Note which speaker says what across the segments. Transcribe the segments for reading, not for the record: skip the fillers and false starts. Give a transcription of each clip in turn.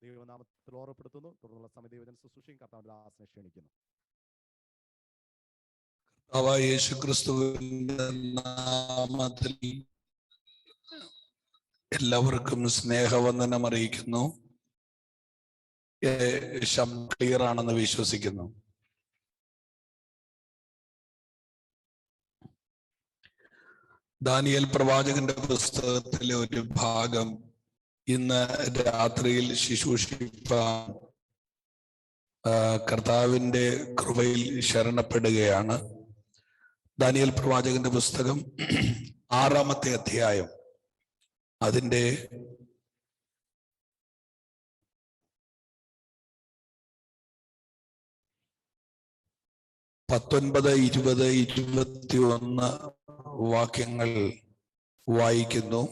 Speaker 1: ദൈവനാമത്തിൽ ഓർമ്മപ്പെടുത്തുന്നു. തുടർന്നുള്ള സമിതി വചന ശുശ്രൂഷയും കർത്താവിന്റെ ദാസനെ ക്ഷണിക്കുന്നു.
Speaker 2: യേശുക്രിസ്തുവിന്റെ നാമത്തിൽ എല്ലാവർക്കും സ്നേഹവന്ദനം അറിയിക്കുന്നു. ക്ലിയർ ആണെന്ന് വിശ്വസിക്കുന്നു. ദാനിയേൽ പ്രവാചകന്റെ പുസ്തകത്തിലെ ഒരു ഭാഗം ഇന്ന് രാത്രിയിൽ ശുശ്രൂഷിപ്പാൻ കർത്താവിന്റെ കൃപയിൽ ശരണപ്പെടുകയാണ്. ദാനിയേൽ പ്രവാചകന്റെ പുസ്തകം 6-ാമത്തെ അധ്യായം, അതിൻ്റെ 19, 20, 21 വാക്യങ്ങൾ വായിക്കുന്നു.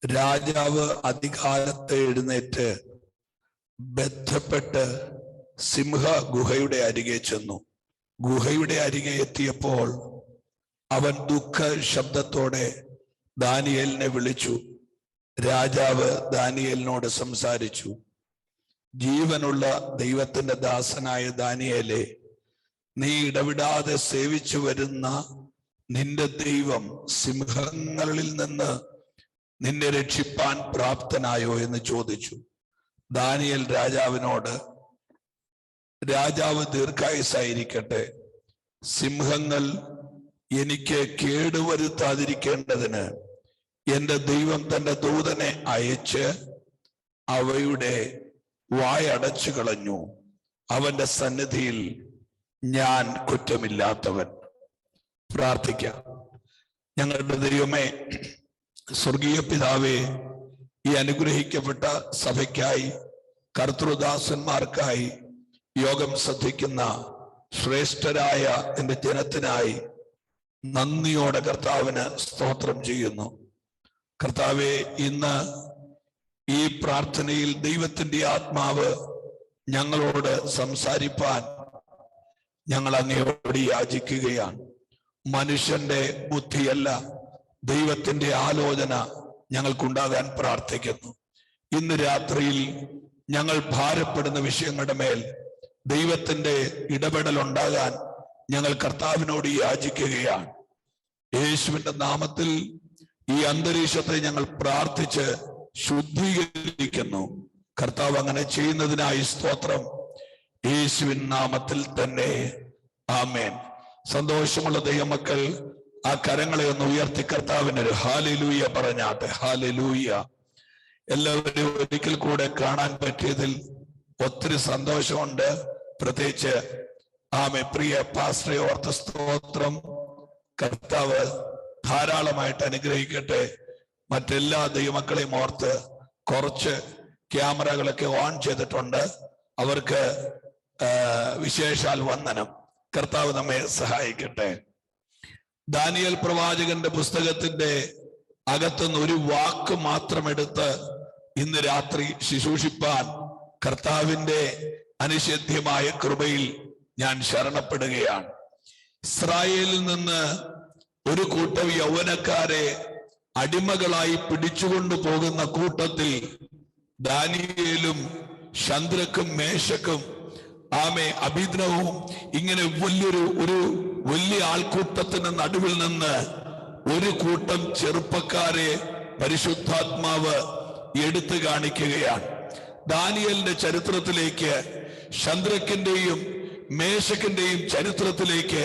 Speaker 2: രാജാവ് അധികാലത്ത് എഴുന്നേറ്റ് ബന്ധപ്പെട്ട് സിംഹ ഗുഹയുടെ അരികെ ചെന്നു. ഗുഹയുടെ അരികെ എത്തിയപ്പോൾ അവൻ ദുഃഖ ശബ്ദത്തോടെ ദാനിയേലിനെ വിളിച്ചു. രാജാവ് ദാനിയേലിനോട് സംസാരിച്ചു. ജീവനുള്ള ദൈവത്തിന്റെ ദാസനായ ദാനിയേലേ, നീ ഇടവിടാതെ സേവിച്ചു വരുന്ന നിന്റെ ദൈവം സിംഹങ്ങളിൽ നിന്ന് നിന്നെ രക്ഷിപ്പാൻ പ്രാപ്തനായോ എന്ന് ചോദിച്ചു. ദാനിയേൽ രാജാവിനോട്, രാജാവ് ദീർഘായുസ്സായിരിക്കട്ടെ, സിംഹങ്ങൾ എനിക്ക് കേടുവരുത്താതിരിക്കേണ്ടതിന് എന്റെ ദൈവം തന്റെ ദൂതനെ അയച്ച് അവയുടെ വായടച്ചു കളഞ്ഞു. അവന്റെ സന്നിധിയിൽ ഞാൻ കുറ്റമില്ലാത്തവൻ. പ്രാർത്ഥിക്കാം. ഞങ്ങളുടെ ദൈവമേ, സ്വർഗീയ പിതാവേ, ഈ അനുഗ്രഹിക്കപ്പെട്ട സഭയ്ക്കായി, കർത്തൃദാസന്മാർക്കായി, യോഗം ശ്രദ്ധിക്കുന്ന ശ്രേഷ്ഠരായ എന്റെ ജനത്തിനായി നന്ദിയോടെ കർത്താവിന് സ്തോത്രം ചെയ്യുന്നു. കർത്താവെ, ഇന്ന് ഈ പ്രാർത്ഥനയിൽ ദൈവത്തിന്റെ ആത്മാവ് ഞങ്ങളോട് സംസാരിപ്പാൻ ഞങ്ങൾ അങ്ങയോട് യാചിക്കുകയാണ്. മനുഷ്യന്റെ ബുദ്ധിയല്ല, ദൈവത്തിന്റെ ആലോചന ഞങ്ങൾക്കുണ്ടാകാൻ പ്രാർത്ഥിക്കുന്നു. ഇന്ന് രാത്രിയിൽ ഞങ്ങൾ ഭാരപ്പെടുന്ന വിഷയങ്ങളുടെ മേൽ ദൈവത്തിന്റെ ഇടപെടൽ ഉണ്ടാകാൻ ഞങ്ങൾ കർത്താവിനോട് യാചിക്കുകയാണ്. യേശുവിന്റെ നാമത്തിൽ ഈ അന്തരീക്ഷത്തെ ഞങ്ങൾ പ്രാർത്ഥിച്ച് ശുദ്ധീകരിക്കുന്നു. കർത്താവ് അങ്ങനെ ചെയ്യുന്നതിനായി സ്തോത്രം. യേശുവിൻ നാമത്തിൽ തന്നെ ആമേൻ. സന്തോഷമുള്ള ദൈവമക്കൾ ആ കരങ്ങളെ ഒന്ന് ഉയർത്തി കർത്താവിനൊരു ഹല്ലേലൂയ പറഞ്ഞാട്ടെ. ഹല്ലേലൂയ. എല്ലാവരും ഒരിക്കൽ കൂടെ കാണാൻ പറ്റിയതിൽ ഒത്തിരി സന്തോഷമുണ്ട്. പ്രത്യേകിച്ച് പ്രിയ പാസ്റ്ററെ ഓർത്ത സ്തോത്രം. കർത്താവ് ധാരാളമായിട്ട് അനുഗ്രഹിക്കട്ടെ. മറ്റെല്ലാ ദൈവമക്കളെയും ഓർത്ത് കുറച്ച് ക്യാമറകളൊക്കെ ഓൺ ചെയ്തിട്ടുണ്ട്. അവർക്ക് വിശേഷാൽ വന്ദനം. കർത്താവ് നമ്മെ സഹായിക്കട്ടെ. ദാനിയേൽ പ്രവാചകന്റെ പുസ്തകത്തിന്റെ അകത്തുനിന്ന് ഒരു വാക്ക് മാത്രം എടുത്ത് ഇന്ന് രാത്രി ശുശ്രൂഷിപ്പാൻ കർത്താവിന്റെ അനിഷേധ്യമായ കൃപയിൽ ഞാൻ ശരണപ്പെടുകയാണ്. ഇസ്രായേലിൽ നിന്ന് ഒരു കൂട്ടം യൗവനക്കാരെ അടിമകളായി പിടിച്ചുകൊണ്ടു പോകുന്ന കൂട്ടത്തിൽ ദാനിയേലും ശദ്രക്കും മേശക്കും അബേദ്നെഗോവും ഇങ്ങനെ വലിയ ആൾക്കൂട്ടത്തിന് നടുവിൽ നിന്ന് ഒരു കൂട്ടം ചെറുപ്പക്കാരെ പരിശുദ്ധാത്മാവ് എടുത്തു കാണിക്കുകയാണ്. ദാനിയേലിന്റെ ചരിത്രത്തിലേക്ക്, ശദ്രക്കിന്റെയും മേശക്കിന്റെയും ചരിത്രത്തിലേക്ക്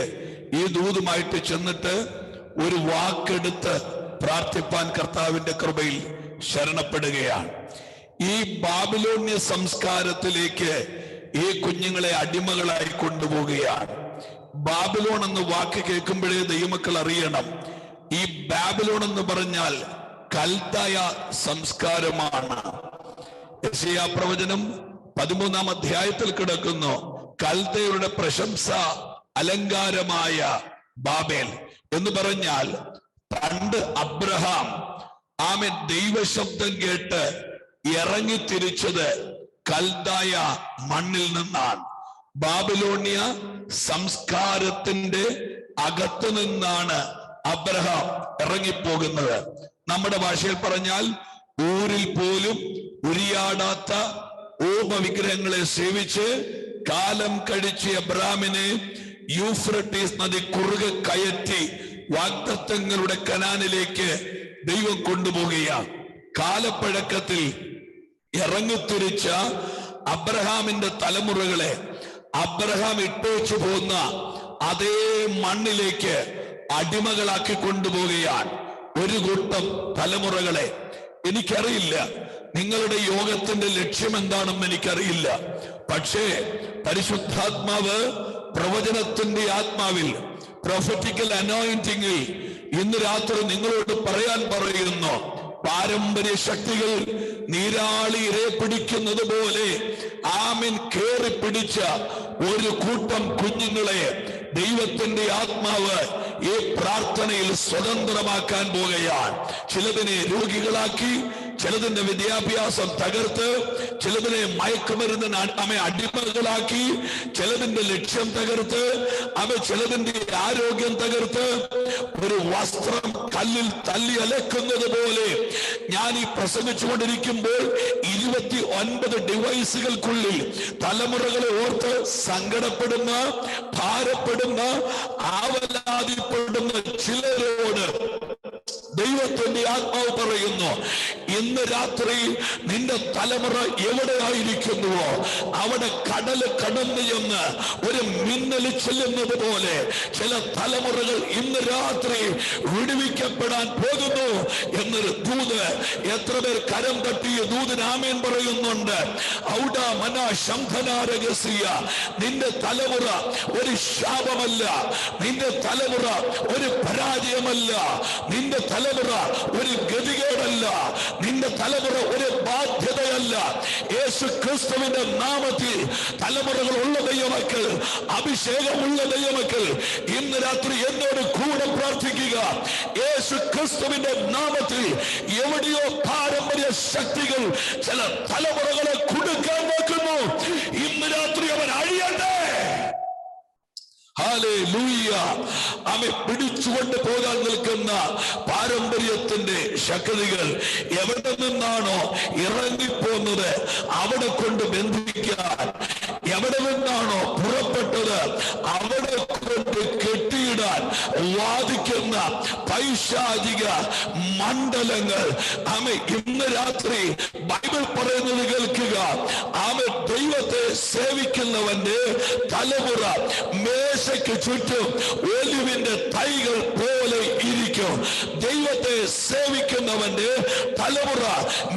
Speaker 2: ഈ ദൂതുമായിട്ട് ചെന്നിട്ട് ഒരു വാക്കെടുത്ത് പ്രാർത്ഥിപ്പാൻ കർത്താവിന്റെ കൃപയിൽ ശരണപ്പെടുകയാണ്. ഈ ബാബിലോണ്യ സംസ്കാരത്തിലേക്ക് ഈ കുഞ്ഞുങ്ങളെ അടിമകളായി കൊണ്ടുപോവുകയാണ്. ബാബിലോൺ എന്ന വാക്ക് കേൾക്കുമ്പോഴേ ദൈവമക്കൾ അറിയണം, ഈ ബാബിലോൺ എന്ന് പറഞ്ഞാൽ കൽദയ സംസ്കാരമാണ്. യെശയ്യാ പ്രവചനം 13-ാം അധ്യായത്തിൽ കിടക്കുന്നു. കൽദയരുടെ പ്രശംസ അലങ്കാരമായ ബാബേൽ എന്ന് പറഞ്ഞാൽ, പണ്ട് അബ്രഹാം ദൈവശബ്ദം കേട്ട് ഇറങ്ങി തിരിച്ചത് കൽദായ മണ്ണിൽ നിന്നാണ്. ബാബിലോണിയ സംസ്കാരത്തിന്റെ അകത്തു നിന്നാണ് അബ്രഹാം ഇറങ്ങിപ്പോകുന്നത്. നമ്മുടെ ഭാഷയിൽ പറഞ്ഞാൽ ഊരിൽ പോലും ഉരിയാടാത്ത ഓമവിഗ്രഹങ്ങളെ സേവിച്ച് കാലം കഴിച്ച അബ്രാമിനെ യൂഫ്രട്ടീസ് നദി കുറുകെ കയറ്റി വാഗ്ദത്തങ്ങളുടെ കനാനിലേക്ക് ദൈവം കൊണ്ടുപോകുകയാണ്. കാലപ്പഴക്കത്തിൽ ഇറങ്ങിത്തിരിച്ച അബ്രഹാമിന്റെ തലമുറകളെ അബ്രഹാം ഇട്ടേച്ചു പോകുന്ന അതേ മണ്ണിലേക്ക് അടിമകളാക്കി കൊണ്ടുപോവുകയാണ് ഒരു കൂട്ടം തലമുറകളെ. എനിക്കറിയില്ല നിങ്ങളുടെ യോഗത്തിന്റെ ലക്ഷ്യം എന്താണെന്ന് എനിക്കറിയില്ല. പക്ഷേ പരിശുദ്ധാത്മാവ് പ്രവചനത്തിന്റെ ആത്മാവിൽ, പ്രൊഫറ്റിക്കൽ അനോയിന്റിങ്ങിൽ ഇന്ന് രാത്രി നിങ്ങളോട് പറയാൻ പറയുന്നു, പാരമ്പര്യ ശക്തികൾ നീരാളി ഇരയെ പിടിക്കുന്നത് പോലെ ആമീൻ കേറി പിടിച്ച ഒരു കൂട്ടം കുഞ്ഞുങ്ങളെ ദൈവത്തിന്റെ ആത്മാവ് ഈ പ്രാർത്ഥനയിൽ സ്വതന്ത്രമാക്കാൻ പോകുകയാണ്. ചിലതിനെ രോഗികളാക്കി, ചിലതിന്റെ വിദ്യാഭ്യാസം തകർത്ത്, ചിലതിനെ മയക്കുമരുന്നിന് അടിമകളാക്കി, ചിലതിന്റെ ലക്ഷ്യം തകർത്ത്, ചിലതിന്റെ ആരോഗ്യം തകർത്ത്, ഒരു വസ്ത്രം കല്ലിൽ തല്ലി അലക്കുന്നത് പോലെ ഞാൻ ഈ പ്രസംഗിച്ചുകൊണ്ടിരിക്കുമ്പോൾ 29 ഡിവൈസുകൾക്കുള്ളിൽ തലമുറകളെ ഓർത്ത് സങ്കടപ്പെടുന്ന, ഭാരപ്പെടുന്ന, ആവലാതിപ്പെടുന്ന ചിലരോട് ദൈവത്തിന്റെ ആത്മാവ് പറയുന്നു, ഇന്ന് രാത്രി നിന്റെ തലമുറ എവിടെയായിരിക്കുന്നുവോ അവിടെ കടല് കടന്നു എന്ന് ഒരു മിന്നല് ചെല്ലുന്നത് പോലെ ചില തലമുറകൾ ഇന്ന് രാത്രി വിടുവിക്കപ്പെടാൻ പോകുന്നു എന്നൊരു ദൂത്. എത്ര പേർ കരം തട്ടി ദൂതിന് ആമേൻ പറയുന്നുണ്ട്? ഔഡാ മന ശംഖനാരകസിയ, നിന്റെ തലമുറ ഒരു ശാപമല്ല, നിന്റെ തലമുറ ഒരു പരാജയമല്ല, നിന്റെ തലമുറ ഒരു ഗതികേടല്ല, നിന്റെ തലമുറ ഒരു ബാധ്യതയല്ല. യേശു ക്രിസ്തുവിന്റെ നാമത്തിൽ തലമുറകൾ ഉള്ള ദൈവമക്കൾ, അഭിഷേകമുള്ള ദൈവമക്കൾ ഇന്ന് രാത്രി എന്നോട് കൂടെ പ്രാർത്ഥിക്കുക. യേശു ക്രിസ്തുവിന്റെ നാമത്തിൽ എവിടെയോ പാരമ്പര്യ ശക്തികൾ ചില തലമുറകളെ കൊടുക്കാൻ നോക്കുന്നു, ഇന്ന് രാത്രി അവൻ അഴിയട്ടെ. ഹല്ലേലൂയ. അവൻ പിടിച്ചുകൊണ്ട് പോകാൻ നിൽക്കുന്ന പാരമ്പര്യത്തിന്റെ ശക്തികൾ എവിടെ നിന്നാണോ ഇറങ്ങിപ്പോന്നത് അവിടെ കൊണ്ട് ബന്ധിക്കാൻ, എവിടെ നിന്നാണോ പുറപ്പെട്ടത് അവിടെ കൊണ്ട് കെട്ടിയിടാൻ വാദിക്കുന്ന പൈശാചിക മണ്ഡലങ്ങൾ ഇന്ന് രാത്രി ബൈബിൾ പറയുന്നത് കേൾക്കുക. ദൈവത്തെ സേവിക്കുന്നവന്റെ തലമുറ മേശയ്ക്ക് ചുറ്റും ഒലിവിന്റെ തൈകൾ പോലെ ഇരിക്കും. ദൈവത്തെ സേവിക്കുന്നവന്റെ തലമുറ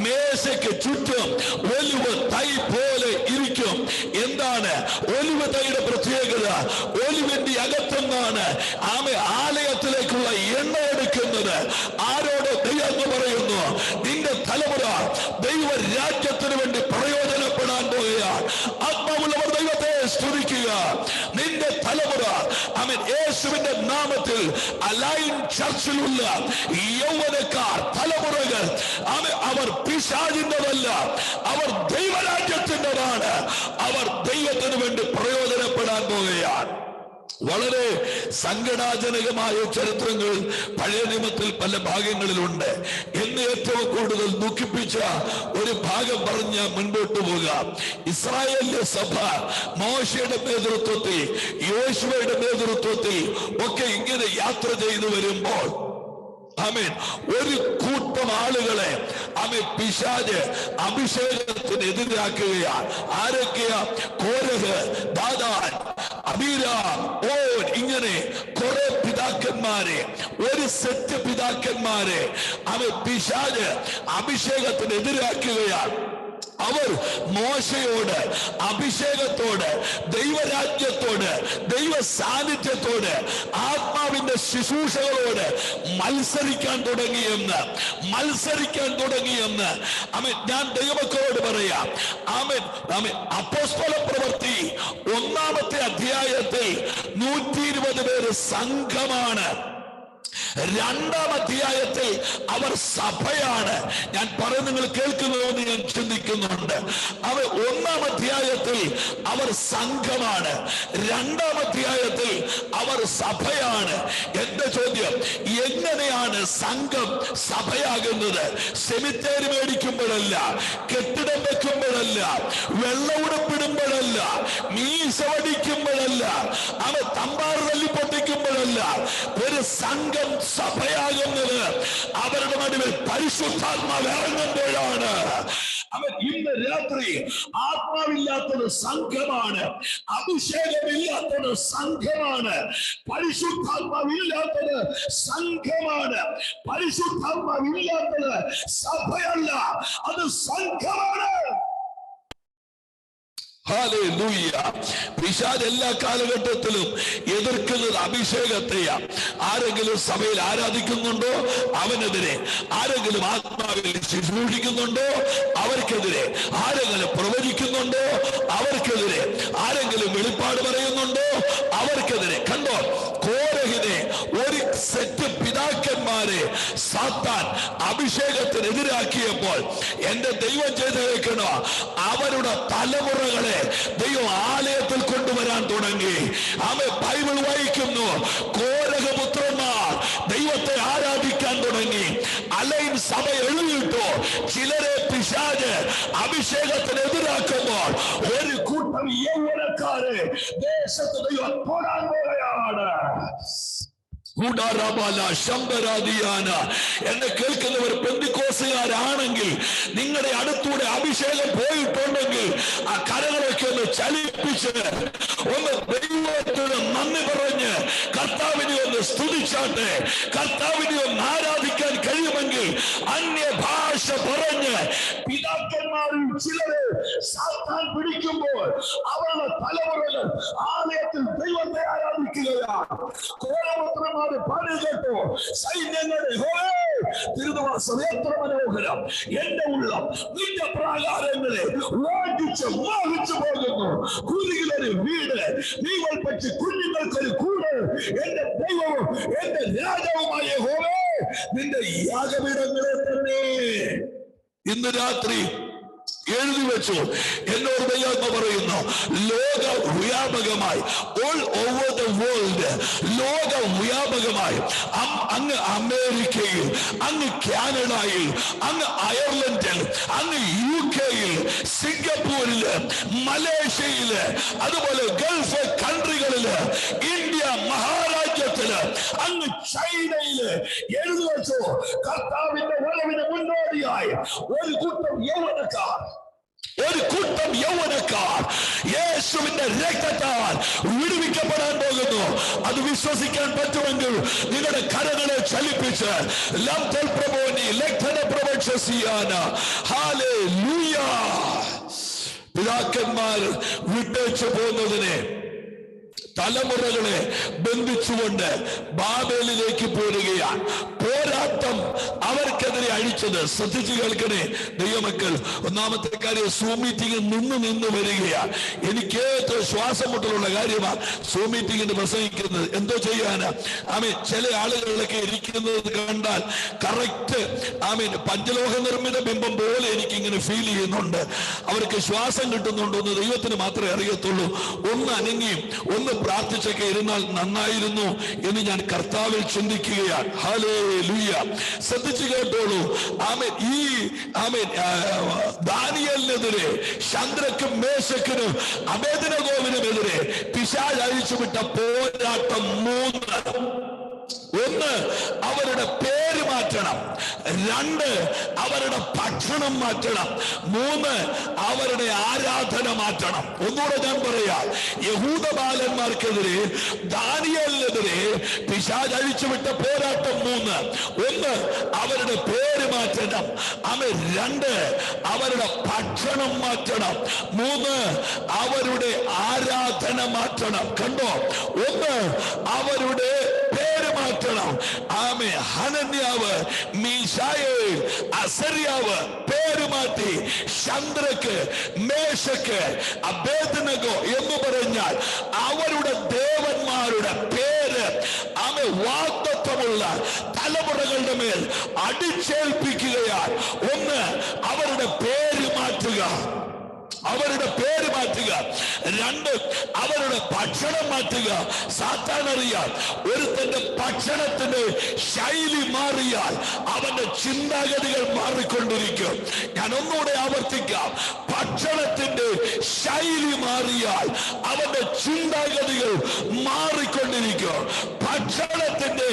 Speaker 2: മേശയ്ക്ക് ചുറ്റും ഒലിവ് തൈ പോലെ ഇരിക്കും. എന്താണ് ഒലിവ് തൈയുടെ പ്രത്യേകത? ഒലിവിന്റെ അകത്തുനിന്നാണ് ആലയത്തിലേക്കുള്ള എണ്ണ എടുക്കുന്നത്. ആരോട് ദൈവം പറയുന്നു? നിന്റെ തലമുറ ദൈവ രാജ്യത്തിന് വേണ്ടി പ്രയോജനപ്പെടാൻ പോവുകയാണ്. ആത്മാവുള്ളവർ ദൈവത്തെ സ്തുതിക്കുക. നിന്റെ തലമുറ യേശുവിന്റെ നാമത്തിൽ അലൈൻ ചർച്ചിലുള്ള യൗവനക്കാർ തലമുറകൾ അവർ പിശാചിന്റെതല്ല, അവർ ദൈവരാജ്യത്തിൻ്റെതാണ്. അവർ ദൈവത്തിന് വേണ്ടി പ്രയോജനപ്പെടാൻ പോവുകയാണ്. വളരെ സങ്കടാജനകമായ ചരിത്രങ്ങൾ പഴയ നിയമത്തിൽ പല ഭാഗങ്ങളിലുണ്ട്. എന്നെ ഏറ്റവും കൂടുതൽ ദുഃഖിപ്പിച്ച ഒരു ഭാഗം പറഞ്ഞ് മുൻപോട്ട് പോകാം. ഇസ്രായേലിന്റെ സഭ മോശയുടെ നേതൃത്വത്തിൽ, യോശുവയുടെ നേതൃത്വത്തിൽ ഒക്കെ ഇങ്ങനെ യാത്ര ചെയ്തു വരുമ്പോൾ ഒരു കൂട്ടം ആളുകളെ പിശാച് അഭിഷേകത്തിന് എതിരാക്കുകയാണ്. ആരൊക്കെയാ? കോരഹ്, ദാദാൻ, അബീരാം, ഓൻ, ഇങ്ങനെ കുറെ പിതാക്കന്മാരെ, ഒരു സെറ്റ് പിതാക്കന്മാരെ പിശാച് അഭിഷേകത്തിന് എതിരാക്കുകയാണ്. അവർ മോശയോട്, അഭിഷേകത്തോട്, ദൈവരാജ്യത്തോട്, ദൈവ സാന്നിധ്യത്തോട്, ആത്മാവിന്റെ ശുശ്രൂഷകളോട് മത്സരിക്കാൻ തുടങ്ങിയെന്ന് ഞാൻ ദൈവമക്കളോട് പറയാം. അപ്പോസ്തല പ്രവൃത്തി 1-ാമത്തെ അധ്യായത്തിൽ 120 പേര് സംഘമാണ് രണ്ടാം അധ്യായത്തിൽ അവർ സഭയാണ്. ഞാൻ പറയുന്നത് നിങ്ങൾ കേൾക്കുന്നതെന്ന് ഞാൻ ചിന്തിക്കുന്നുണ്ട്. അവർ ഒന്നാം അധ്യായത്തിൽ അവർ സംഘമാണ്, രണ്ടാം അധ്യായത്തിൽ അവർ സഭയാണ്. എന്റെ ചോദ്യം, എങ്ങനെയാണ് സംഘം സഭയാകുന്നത്? സെമിത്തേരി മേടിക്കുമ്പോഴല്ല, കെട്ടിടം വെക്കുമ്പോഴല്ല, വെള്ളമുടുപ്പിടുമ്പോഴല്ല, മീശ വടിക്കുമ്പോഴല്ല, അവ തമ്പാർ തല്ലി പൊട്ടിക്കുമ്പോഴല്ല. ഒരു സംഘം സഭയാകുന്നത് അവരുടെ നടുവിൽ പരിശുദ്ധാത്മാവ് ഇറങ്ങുമ്പോഴാണ്. അവൻ ഇന്ന് രാത്രി ആത്മാവില്ലാത്തൊരു സംഘമാണ്, അഭിഷേകമില്ലാത്തൊരു സംഘമാണ്, പരിശുദ്ധാത്മാവില്ലാത്തത് സംഘമാണ്. പരിശുദ്ധാത്മാവില്ലാത്തത് സഭയല്ല, അത് സംഘമാണ്. ഹല്ലേലൂയ. പിശാച് എല്ലാ കാലഘട്ടത്തിലും എതിർക്കുന്നത് അഭിഷേകത്തെയാ. ആരെങ്കിലും സഭയിൽ ആരാധിക്കുന്നുണ്ടോ അവനെതിരെ, ആരെങ്കിലും ആത്മാവിൽ ശുശ്രൂഷിക്കുന്നുണ്ടോ അവർക്കെതിരെ, ആരെങ്കിലും പ്രവചിക്കുന്നുണ്ടോ അവർക്കെതിരെ, ആരെങ്കിലും വെളിപ്പാട് പറയുന്നുണ്ടോ അവർക്കെതിരെ. കണ്ടോ, കോരഹിനെ ഒരു സെറ്റ് പിതാക്കന്മാരെ സാത്താൻ അഭിഷേകത്തിനെതിരാക്കിയപ്പോൾ എന്റെ ദൈവം ചെയ്തേക്കണോ, അവരുടെ തലമുറകളെ ദൈവം ആലയത്തിൽ കൊണ്ടുവരാൻ തുടങ്ങി. അവൻ ബൈബിൾ വായിക്കുന്നു, കോരഹപുത്രന്മാർ ദൈവത്തെ ആരാധിക്കാൻ തുടങ്ങി. അലൈൻ സഭ എഴുതിയിട്ടു. ചിലരെ പിശാച് അഭിഷേകത്തിനെതിരാക്കുമ്പോൾ ഒരു കൂട്ടം യൗവനക്കാരെ ദേശത്ത് ദൈവം തൊടാൻ പോവുകയാണ്. എന്നെ കേൾക്കുന്നവർ പെന്തിക്കോസുകാരാണെങ്കിൽ, നിങ്ങളുടെ അടുത്തൂടെ അഭിഷേകം പോയിട്ടുണ്ടെങ്കിൽ ആ കരകളൊക്കെ ഒന്ന് ചലിപ്പിച്ച് ഒന്ന് ദൈവത്തിന് നന്ദി പറഞ്ഞ് കർത്താവിനെ ഒന്ന് സ്തുതിച്ചാട്ടെ. കർത്താവിനെ ഒന്ന് ആരാധിക്കാൻ കഴിയുമെങ്കിൽ അന്യഭാഷ പറഞ്ഞ് പിതാക്കന്മാരിൽ ചിലരെ സാത്താൻ പിടിക്കുമ്പോൾ അവരുടെ തലമുറകൾ ആലയത്തിൽ ദൈവത്തെ ആരാധിക്കുകയാണ്. കോരപുത്രന്മാർ പാടി കേട്ടോ, സൈന്യങ്ങളുടെ തിരുനിവാസം എത്ര മനോഹരം, എന്റെ ഉള്ളം നിന്റെ പ്രാകാരങ്ങളെ വാഞ്ചിച്ച് മോഹിച്ചു പോകുന്നു. കുരുകിലൊരു വീട്, നീകൾ പറ്റി കുഞ്ഞുങ്ങൾക്കൊരു കൂട്, എന്റെ ദൈവവും എന്റെ രാജാവുമായ യഹോവേ നിന്റെ യാഗപീഠങ്ങളെ തന്നെ. ഇന്ന് രാത്രി എഴുതി വെച്ചു. എന്നോട് ദൈവം പറയുന്നു, ലോക വ്യാപകമായി, ഓൾ ഓവർ ദ വേൾഡ്, ലോക വ്യാപകമായി, അങ്ങ് അമേരിക്കയിൽ, അങ്ങ് കാനഡയിൽ, അങ്ങ് അയർലൻഡിൽ, അങ്ങ് UK-യിൽ, സിംഗപ്പൂരില്, മലേഷ്യയില്, അതുപോലെ ഗൾഫ് കൺട്രികളില്, ഇന്ത്യ മഹാരാജ്യത്തില്, അങ്ങ് ചൈനയില് എഴുതി വെച്ചു. കർത്താവിന്റെ വരവിന് മുന്നോടിയായി ഒരു കൂട്ടം യൗവനക്കാർ, ഒരു കൂട്ടം യൗവനക്കാർ യേശുവിന്റെ രക്തത്താൽ വിടുവിക്കപ്പെടാൻ പോകുന്നു. അത് വിശ്വസിക്കാൻ പറ്റുമെങ്കിൽ നിങ്ങളുടെ കരങ്ങളെ ചലിപ്പിച്ച് ലംതൽ പ്രഭോനി ലക്തന പ്രവക്ഷസിയാന ഹല്ലേലൂയ. പിതാക്കന്മാർ വിട്ടേച്ചു പോകുന്നതിനെ തലമുറകളെ ബന്ധിച്ചുകൊണ്ട് ബാബേലിലേക്ക് പോരുകയാണ്. പോരാട്ടം അവർക്കെതിരെ അഴിച്ചത് ശ്രദ്ധിച്ചു കേൾക്കണേ ദൈവമക്കൾ. ഒന്നാമത്തെ കാര്യം, സൂം മീറ്റിംഗ് നിന്ന് വരികയാണ്. എനിക്ക് ഏറ്റവും ശ്വാസം മുട്ടലുള്ള കാര്യമാണ് സൂം മീറ്റിംഗിന് പ്രസംഗിക്കുന്നത്. എന്തോ ചെയ്യാനാ, ചില ആളുകളൊക്കെ ഇരിക്കുന്നത് കണ്ടാൽ കറക്റ്റ് പഞ്ചലോഹ നിർമ്മിത ബിംബം പോലെ എനിക്കിങ്ങനെ ഫീൽ ചെയ്യുന്നുണ്ട്. അവർക്ക് ശ്വാസം കിട്ടുന്നുണ്ടോ എന്ന് ദൈവത്തിന് മാത്രമേ അറിയത്തുള്ളൂ. ഒന്ന് അനങ്ങിയും ഒന്ന് പ്രാർത്ഥിച്ചൊക്കെ ഇരുന്നാൽ നന്നായിരുന്നു എന്ന് ഞാൻ കർത്താവിൽ ചിന്തിക്കുകയാണ്. ഹല്ലേലൂയ. ശ്രദ്ധിച്ചു കേട്ടോളൂ. ഈ ദാനിയേലിനെതിരെ, ശദ്രക്കും മേശക്കിനും അബേദ്നെഗോവിനുമെതിരെ പിശാച് അഴിച്ചുവിട്ട പോരാട്ടം 3. 1, അവരുടെ പേര് മാറ്റണം. 2, അവരുടെ ഭക്ഷണം മാറ്റണം. 3, അവരുടെ ആരാധന മാറ്റണം. ഒന്നുകൂടെ ഞാൻ പറയാം, യഹൂദ ബാലന്മാർക്കെതിരെ, ദാനിയേലിനെതിരെ പിശാച് അഴിച്ചുവിട്ട പോരാട്ടം 3. 1, അവരുടെ പേര് മാറ്റണം. 2, അവരുടെ ഭക്ഷണം മാറ്റണം. 3, അവരുടെ ആരാധന മാറ്റണം. കണ്ടോ, 1, അവരുടെ പേര് മാറ്റണം. ഹനന്യാവ്, മീശായേൽ, അസര്യാവ് പേര് മാറ്റി ശദ്രക്ക്, മേശക്ക്, അബേദ്നെഗോ എന്ന് പറഞ്ഞാൽ അവരുടെ ദേവന്മാരുടെ പേര് വാഗ്ദത്തം ആഗ്രഹമുള്ള തലമുറകളുടെ മേൽ അടിച്ചേൽപ്പിക്കുകയാൽ, ഒന്ന്, അവരുടെ പേര് മാറ്റുക, അവരുടെ പേര് മാറ്റുക. രണ്ട്, അവരുടെ ഭക്ഷണം മാറ്റുക. സാത്താൻ അറിയാം, ഒരുത്തന്റെ ഭക്ഷണത്തിന്റെ ശൈലി മാറിയാൽ അവന്റെ ചിന്താഗതികൾ മാറിക്കൊണ്ടിരിക്കും. ഞാൻ ഒന്നുകൂടെ ആവർത്തിക്കാം, ഭക്ഷണത്തിന്റെ ശൈലി മാറിയാൽ അവന്റെ ചിന്താഗതികൾ മാറിക്കൊണ്ടിരിക്കും. ഭക്ഷണത്തിന്റെ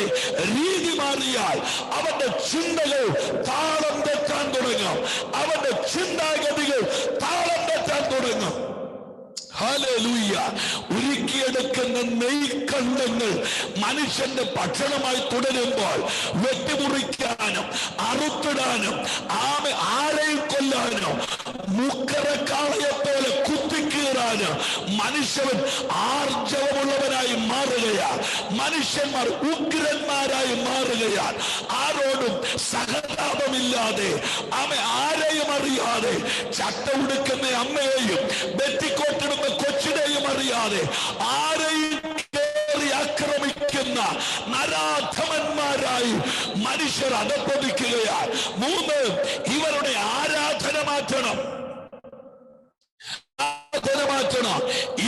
Speaker 2: രീതി മാറിയാൽ അവന്റെ ചിന്തകൾ താളം തെറ്റാൻ തുടങ്ങും. അവന്റെ ചിന്താഗതികൾ താളം തെറ്റാൻ തുടങ്ങും. ഹല്ലേലൂയ. ഉരുക്കിയെടുക്കുന്ന നെയ്ക്കണ്ടങ്ങൾ മനുഷ്യന്റെ ഭക്ഷണമായി തുടരുമ്പോൾ വെട്ടിമുറിക്കാനും അറുത്തിടാനും ആരെയും കൊല്ലാനോ മുക്കറക്കാളയെ പോലെ കുത്തിക്കീറാനും മനുഷ്യൻ ആർജവമുള്ളവനായി മാറുകയാൽ, മനുഷ്യന്മാർ ഉഗ്രന്മാരായി മാറുകയാൽ, ആരോടും സഹതാപമില്ലാതെ ആരെയും അറിയാതെ ചട്ട ഉടുക്കുന്ന അമ്മയെയും വെട്ടിക്കോട്ടിടുന്ന കൊച്ചിനെയും അറിയാതെ ആരെയും ആക്രമിക്കുന്ന നരാധമന്മാരായി മനുഷ്യർ അധപ്പതിക്കുകയാൽ. മൂന്ന്, ഇവരുടെ ആരാധന മാറ്റണം.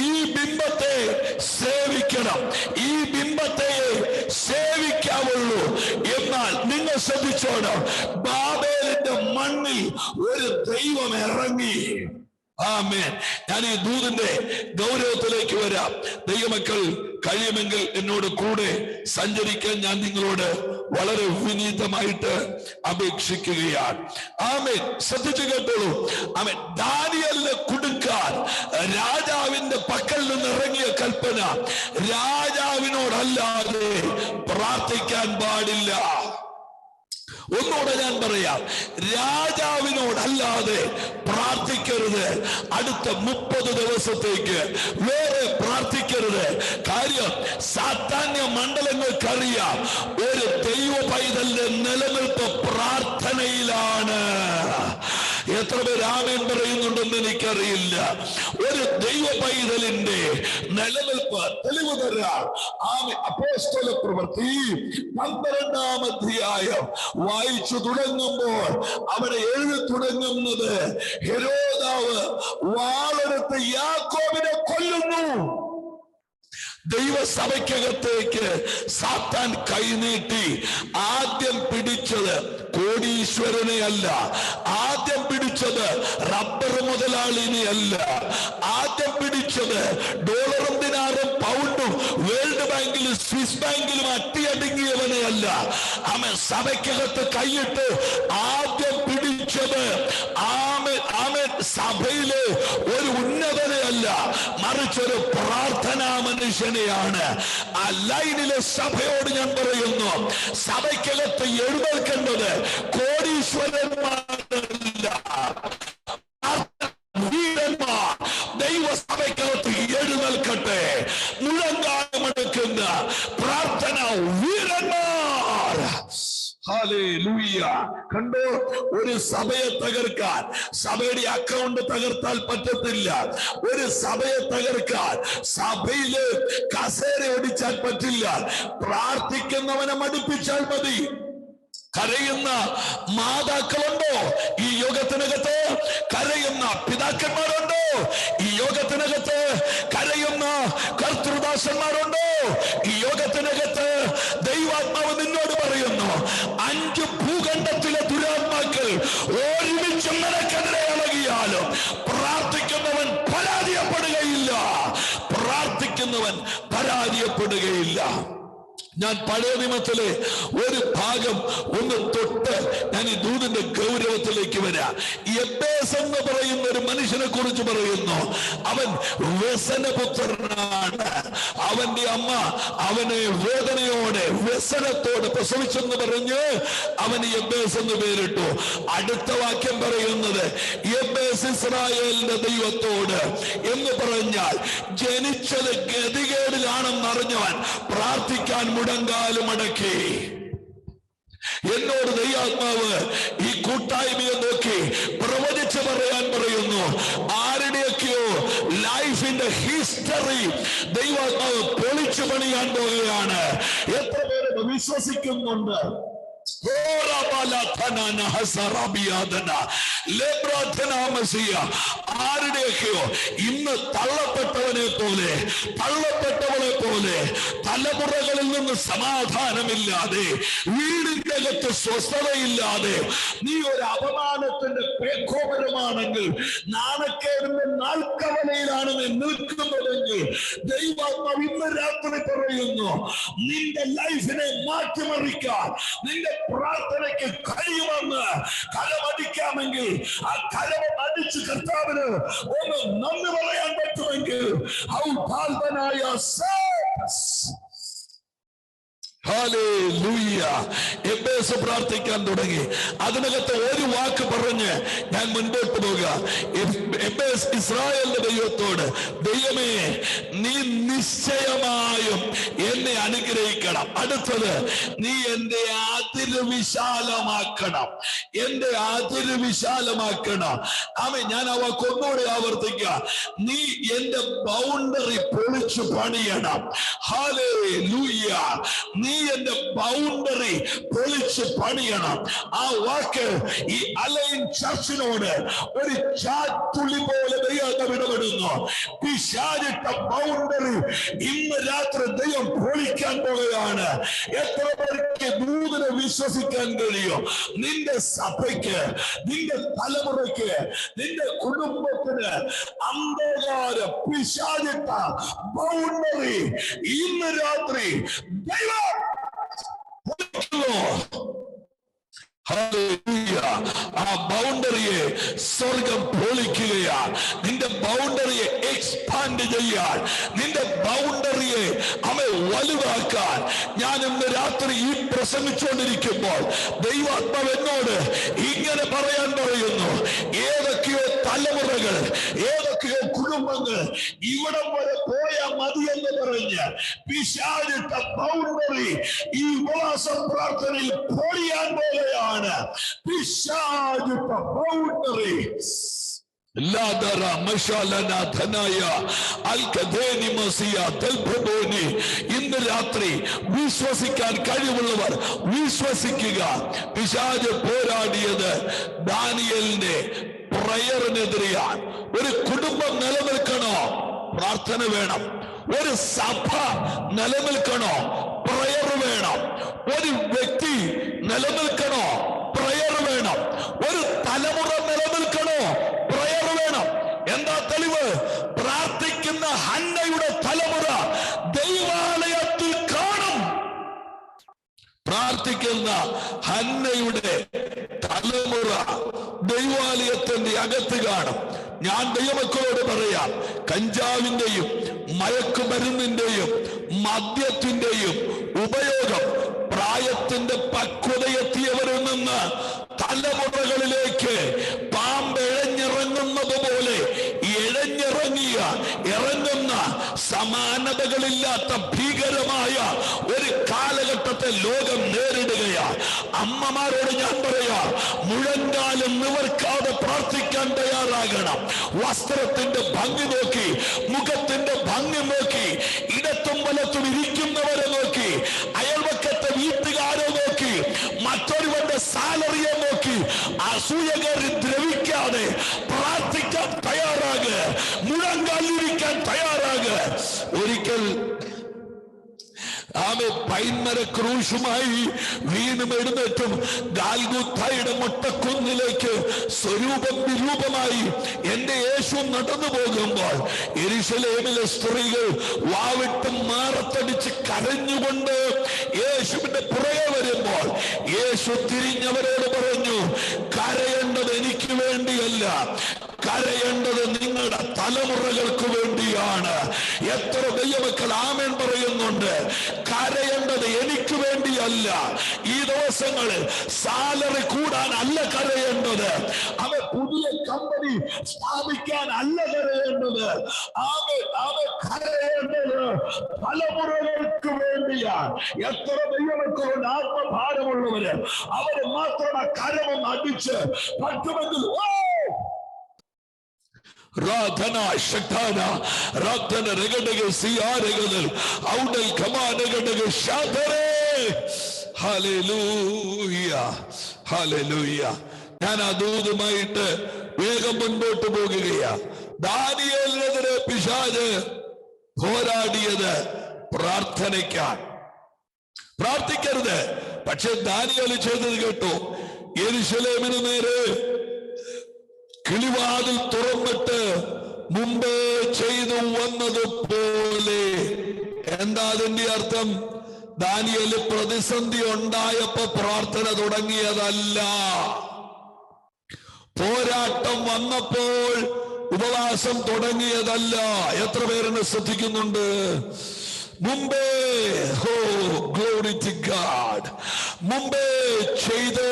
Speaker 2: ഈ ബിംബത്തെ സേവിക്കണം. ഈ ബിംബത്തെ സേവിക്കാവുള്ളൂ. എന്നാൽ നിങ്ങൾ ശ്രദ്ധിച്ചോണം, ബാബേലിന്റെ മണ്ണിൽ ഒരു ദൈവം ഇറങ്ങി. ആമേൻ. ഞാൻ ഈ ദൂതിന്റെ ഗൗരവത്തിലേക്ക് വരാം. ദൈവമക്കൾ കഴിയുമെങ്കിൽ എന്നോട് കൂടെ സഞ്ചരിക്കാൻ ഞാൻ നിങ്ങളോട് വളരെ വിനീതമായിട്ട് അപേക്ഷിക്കുകയാണ്. ആമേൻ. ശ്രദ്ധിച്ചു കേട്ടോളൂ. ആമേൻ. ദാനിയേലിനെ കുടുക്കാൻ രാജാവിന്റെ പക്കൽ നിന്ന് ഇറങ്ങിയ കൽപ്പന, രാജാവിനോടല്ലാതെ പ്രാർത്ഥിക്കാൻ പാടില്ല. ഒന്നുകൂടെ ഞാൻ പറയാം, രാജാവിനോടല്ലാതെ പ്രാർത്ഥിക്കരുത്. അടുത്ത 30 ദിവസത്തേക്ക് വേറെ പ്രാർത്ഥിക്കരുത്. കാര്യം, സാത്താന്യ മണ്ഡലങ്ങൾക്കറിയാം ഒരു ദൈവ പൈതലിന്റെ നിലനിൽപ്പ് പ്രാർത്ഥനയിലാണ്. എത്ര പേര് ആമേൻ പറയുന്നുണ്ടെന്ന് എനിക്കറിയില്ല. ഒരു ദൈവ പൈതലിന്റെ നിലനിൽപ്പ് തെളിവ് തരാം. അപ്പോസ്തല പ്രവൃത്തി 12-ാം അധ്യായം വായിച്ചു തുടങ്ങുമ്പോൾ അവിടെ എഴുതി തുടങ്ങുന്നത്, ഹെരോദാവ് വാളെടുത്ത് യാക്കോബിനെ കൊല്ലുന്നു. ദൈവസഭയ്ക്കകത്തേക്ക് സാത്താൻ കൈനീട്ടി ആദ്യം പിടിച്ചത് കോടീശ്വരനെ അല്ല, ആദ്യം പിടിച്ചത് റബ്ബർ മുതലാളിനെ അല്ല, ആദ്യം പിടിച്ചത് ഡോളറും ദിനാറും പൗണ്ടും വേൾഡ് ബാങ്കിലും സ്വിസ് ബാങ്കിലും അട്ടിയടങ്ങിയവനെ അല്ല. അവൻ സഭയ്ക്കകത്ത് കൈയിട്ട് ആദ്യം പിടിച്ചത് സഭയിലെ ഒരു ഉന്നതനെ അല്ല, മറിച്ചൊരു പ്രാർത്ഥനാ മനുഷ്യനെയാണ്. ആ ലൈനിലെ സഭയോട് ഞാൻ പറയുന്നു, സഭയ്ക്കകത്ത് എഴുന്നേൽക്കേണ്ടത് കോടീശ്വരന്മാരല്ല, വീരന്മാർ. ദൈവസഭയ്ക്കകത്ത് എഴുന്നേൽക്കട്ടെ, മുഴങ്കാലമെടുക്കുന്ന പ്രാർത്ഥന വീരന്മാർ. ഹല്ലേലൂയ. കണ്ടോ, ഒരു സഭയെ തകർക്കാൻ സഭയുടെ അക്കൗണ്ട് തകർത്താൽ പറ്റത്തില്ല. ഒരു സഭയെ തകർക്കാൻ സഭയില് കസേര ഒടിച്ചാൽ പറ്റില്ല. പ്രാർത്ഥിക്കുന്നവനെ മടുപ്പിച്ചാൽ മതി. കരയുന്ന മാതാക്കളുണ്ടോ ഈ യോഗത്തിനകത്ത്? കരയുന്ന പിതാക്കന്മാരുണ്ടോ ഈ യോഗത്തിനകത്ത്? കരയുന്ന കർത്തൃദാസന്മാരുണ്ടോ ഈ യോഗത്തിനകത്ത്? ദൈവാത്മാവ് നിന്നോട് പറയുന്നു, 5 ഭൂഖണ്ഡത്തിലെ ദുരാത്മാക്കൾ ഒരുമിച്ച് നിനക്കെതിരെ ഇളകിയാലും പ്രാർത്ഥിക്കുന്നവൻ പരാജയപ്പെടുകയില്ല. പ്രാർത്ഥിക്കുന്നവൻ പരാജയപ്പെടുകയില്ല. ഞാൻ പഴയ നിയമത്തിലെ ഒരു ഭാഗം ഒന്ന് തൊട്ട് ഞാൻ ഈ ദൂതിന്റെ ഗൗരവത്തിലേക്ക് വരാം. യബ്ബേസ് എന്ന് പറയുന്ന ഒരു മനുഷ്യനെ കുറിച്ച് പറയുന്നു. അവൻ വ്യസനപുത്രനാണ്. അവന്റെ അമ്മ അവനെ വേദനയോടെ വ്യസനത്തോടെ പ്രസവിച്ചെന്ന് പറഞ്ഞ് അവന് യബ്ബേസ് എന്ന് പേരിട്ടു. അടുത്ത വാക്യം പറയുന്നത്, യബ്ബേസ് ഇസ്രായേലിന്റെ ദൈവത്തോട് എന്ന് പറഞ്ഞാൽ ജനിച്ചത് ഗതികേടിലാണെന്നറിഞ്ഞവൻ പ്രാർത്ഥിക്കാൻ മുടങ്കാലും അടക്കി. എന്നോട് ദൈവാത്മാവ് ഈ കൂട്ടായ്മയെ നോക്കി പ്രവചിച്ച് പറയാൻ പറയുന്നു. ആരുടെയൊക്കെയോ ലൈഫിന്റെ ഹിസ്റ്ററി ദൈവാത്മാവ് പൊളിച്ചു പണിയാൻ പോവുകയാണ്. എത്ര പേര് വിശ്വസിക്കുന്നുണ്ട്. ആരുടെയൊക്കെയോ ഇന്ന് തള്ളപ്പെട്ടവനെ പോലെ, തള്ളപ്പെട്ടവളെ പോലെ, തലമുറകളിൽ നിന്ന് സമാധാനമില്ലാതെ, വീടിന്റെ അകത്ത് സ്വസ്ഥതയില്ലാതെ, നീ ഒരു അപമാനത്തിന്റെ പേക്കോപരമാണെങ്കിൽ, നാണക്കേടിന്റെ നാൽക്കവലയിലാണ് നീ നിൽക്കുന്നതെങ്കിൽ, ദൈവാത്മാവ് ഇന്ന് രാത്രി പറയുന്നു, നിന്റെ ലൈഫിനെ മാറ്റിമറിക്കാൻ നിന്റെ പ്രാർത്ഥനയ്ക്ക് കഴിയുമെന്ന്. കലമടിക്കാമെങ്കിൽ ആ കലമം അടിച്ച് കർത്താവിന് ഒന്ന് നന്ദി പറയാൻ പറ്റുമെങ്കിൽ, എബേസ് പ്രാർത്ഥിക്കാൻ തുടങ്ങി. അതിനകത്ത് ഒരു വാക്ക് പറഞ്ഞ് ഞാൻ മുൻപോട്ട് പോകുക. എബേസ് ഇസ്രായേലിന്റെ ദൈവത്തോട്, ദൈവമേ നീ നിശ്ചയമായും എന്നെ അനുഗ്രഹിക്കണം. അടുത്തത്, നീ എന്റെ അതിര് വിശാലമാക്കണം, എന്റെ അതിര് വിശാലമാക്കണം. ആമേൻ. ഞാൻ ആ വാക്ക് ഒന്നുകൂടി ആവർത്തിക്കുക. നീ എന്റെ ബൗണ്ടറി പൊളിച്ചു പണിയണം. ഹല്ലേലൂയ. നീ എന്റെ ബൗണ്ടറി പൊളിച്ച് പണിയണം. ആ വാക്ക് ഈ അലൈൻ ചർച്ചിനോട് ഒരു ചാറ്റുള്ളി പോലെ ദൈവം ഇടപെടുന്നു. പിശാചിട്ട ബൗണ്ടറി ഇന്ന് രാത്രി ദൈവം പൊളിക്കാൻ പോകുകയാണ്. എത്ര പേർക്ക് ദൂതനെ വിശ്വസിക്കാൻ കഴിയും? നിന്റെ സഭയ്ക്ക്, നിന്റെ തലമുറയ്ക്ക്, നിന്റെ കുടുംബത്തിന് അന്ധകാര പിശാചിട്ട ബൗണ്ടറി ഇന്ന് രാത്രി ദൈവം ആ ബൗണ്ടറിയെ സ്വർഗം പൊളിക്കുകയാണ്. നിന്റെ ബൗണ്ടറിയെ എക്സ്പാൻഡ് ചെയ്യാൻ, നിന്റെ ബൗണ്ടറിയെ വലുതാക്കാൻ ഞാൻ ഇന്ന് രാത്രി ഈ പ്രസംഗിച്ചുകൊണ്ടിരിക്കുമ്പോൾ ദൈവാത്മാവ് എന്നോട് ഇങ്ങനെ പറയാൻ പറയുന്നു. ഏതൊക്കെയോ തലമുറകൾ, ഏതൊക്കെയോ കുടുംബങ്ങൾ ഇവിടം വരെ പോയാൽ മതിയെന്ന് പറഞ്ഞ് പിശാചിട്ട ബൗണ്ടറി ഈ ഉപവാസ പ്രാർത്ഥനയിൽ പൊളിയാൻ പോവുകയാണ്. പിശാചിട്ട ബൗണ്ടറി ഇന്ന് രാത്രി വിശ്വസിക്കാൻ കഴിവുള്ളവർ വിശ്വസിക്കുക. പിശാച് പോരാടിയത് ദാനിയേലിന്റെ പ്രയറിനെതിരെയാണ്. ഒരു കുടുംബം നിലനിൽക്കണോ? പ്രാർത്ഥന വേണം. ഒരു സഭ നിലനിൽക്കണോ? പ്രയർ വേണം. ഒരു വ്യക്തി നിലനിൽക്കണോ? പ്രയർ വേണം. ഒരു തലമുറ നിലനിൽക്കണോ? പ്രയർ വേണം. എന്താ തെളിവ്? പ്രാർത്ഥിക്കുന്ന ഹന്നയുടെ തലമുറ ദൈവാലയത്തിൽ കാണും. പ്രാർത്ഥിക്കുന്ന ഹന്നയുടെ തലമുറ ദൈവാലയത്തിന്റെ അകത്ത് കാണും. ഞാൻ ദൈവമക്കളോട് പറയാം, കഞ്ചാവിന്റെയും മയക്കുമരുന്നിന്റെയും മദ്യത്തിന്റെയും ഉപയോഗം പ്രായത്തിന്റെ പക്വതയെത്തിയവരിൽ നിന്ന് തലമുറകളിലേക്ക് പാമ്പ് ഇഴഞ്ഞിറങ്ങുന്നത് പോലെ ഇറങ്ങുന്ന സമാനതകളില്ലാത്ത ഭീകരമായ ഒരു കാലഘട്ടത്തെ ലോകം നേരിടുകയാണ്. അമ്മമാരോട് ഞാൻ പറയാം, മുഴങ്കാലം നിവർക്കാതെ പ്രാർത്ഥിക്കാൻ തയ്യാറാകണം. വസ്ത്രത്തിന്റെ ഭംഗി നോക്കി, മുഖത്തിന്റെ ഭംഗി നോക്കി, ഇടത്തും വലത്തും ഇരിക്കുന്നവരെ നോക്കി, അയൽവക്കത്തെ വീട്ടുകാരെ നോക്കി, മറ്റൊരുവന്റെ സാലറിയെ നോക്കി അസൂയ കയറി ദ്രവിക്കാതെ പ്രാർത്ഥിക്കാൻ തയ്യാറാകുക, മുഴങ്കാലിരിക്കാൻ തയ്യാറാകുക. ഒരിക്കൽ പൈൻമര ക്രൂശുമായി വീണും എഴുന്നേറ്റും ഗാൽഗുത്തായുടെ മൊട്ടക്കുന്നിലേക്ക് സ്വരൂപം വിരൂപമായി എന്റെ യേശു നടന്നു പോകുമ്പോൾ യെരൂശലേമിലെ സ്ത്രീകൾ വാവിട്ട് മാറത്തടിച്ച് കരഞ്ഞുകൊണ്ട് യേശുവിന്റെ പുറകെ വരുമ്പോൾ യേശു തിരിഞ്ഞവരോട് പറഞ്ഞു, കരയേണ്ടത് എനിക്ക് വേണ്ടിയല്ല, കരയേണ്ടത് നിങ്ങളുടെ തലമുറകൾക്ക് വേണ്ടിയാണ്. എത്ര ദൈവമക്കൾ ആമേൻ പറയുന്നുണ്ട്? കരയേണ്ടത് എനിക്ക് വേണ്ടിയല്ല. ഈ ദിവസങ്ങളിൽ സാലറി കൂടാൻ അല്ല കരയേണ്ടത്, അവ പുതിയ കമ്പനി സ്ഥാപിക്കാൻ അല്ല കരയേണ്ടത്, അവ കരയേണ്ടത് തലമുറകൾക്ക് വേണ്ടിയാണ്. എത്ര ദൈവമക്കളുണ്ട് ആത്മഭാരമുള്ളവര്? അവര് മാത്രം കരമം അടിച്ച് പറ്റുമെങ്കിൽ Radhana Shatana Radhana Regadega Siaregadal Audal Kamanagadega Shatare hallelujah, hallelujah. ഞാൻ ആ ദൂതുമായിട്ട് വേഗം മുൻപോട്ട് പോകുകയാ. ദാനിയേലിനെതിരെ പിശാച് പോരാടിയത് പ്രാർത്ഥനയ്ക്കാൻ. പ്രാർത്ഥിക്കരുത്, പക്ഷെ ദാനിയേൽ ചെയ്തത് കേട്ടോ. യെരൂശലേമിന് നേരെ കിളിവാതിൽ തുറന്നിട്ട് മുമ്പേ ചെയ്തു വന്നതുപോലെ. എന്താ അതിന്റെ അർത്ഥം? ദാനിയേൽ പ്രതിസന്ധി ഉണ്ടായപ്പോ പ്രാർത്ഥന തുടങ്ങിയതല്ല. പോരാട്ടം വന്നപ്പോൾ ഉപവാസം തുടങ്ങിയതല്ല. എത്ര പേരെന്നെ ശ്രദ്ധിക്കുന്നുണ്ട്? മുമ്പേ, ഹോ ഗ്ലോറി ടു ഗാഡ്, മുമ്പേ ചെയ്ത്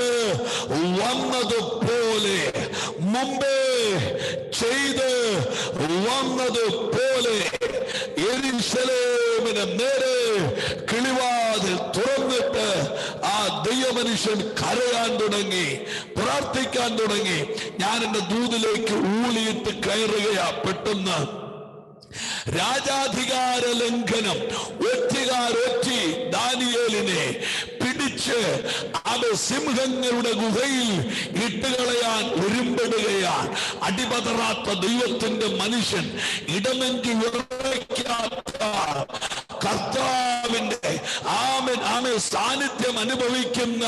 Speaker 2: വന്നതുപോലെ, മുമ്പേ ചെയ്ത് വന്നതുപോലെ യെരൂശലേമിന് നേരെ കിളിവാതിൽ തുറന്നിട്ട് ആ ദൈവമനുഷ്യൻ കരയാൻ തുടങ്ങി, പ്രാർത്ഥിക്കാൻ തുടങ്ങി. ഞാൻ എന്റെ ദൂതിലേക്ക് ഊളിയിട്ട് കയറുകയാ. പെട്ടെന്ന് രാജാധികാര ലംഘനം, ഒറ്റുകാരൊറ്റി ദാനിയേലിനെ പിടിച്ച് അത് സിംഹങ്ങളുടെ ഗുഹയിൽ ഇട്ടുകളയാൻ ഒരുമ്പെടുകയാണ്. അടിപതറാത്ത ദൈവത്തിന്റെ മനുഷ്യൻ, ഇടനെഞ്ചു വിറയ്ക്കാത്ത കർത്താവിന്റെ ആമേൻ സാന്നിധ്യം അനുഭവിക്കുന്ന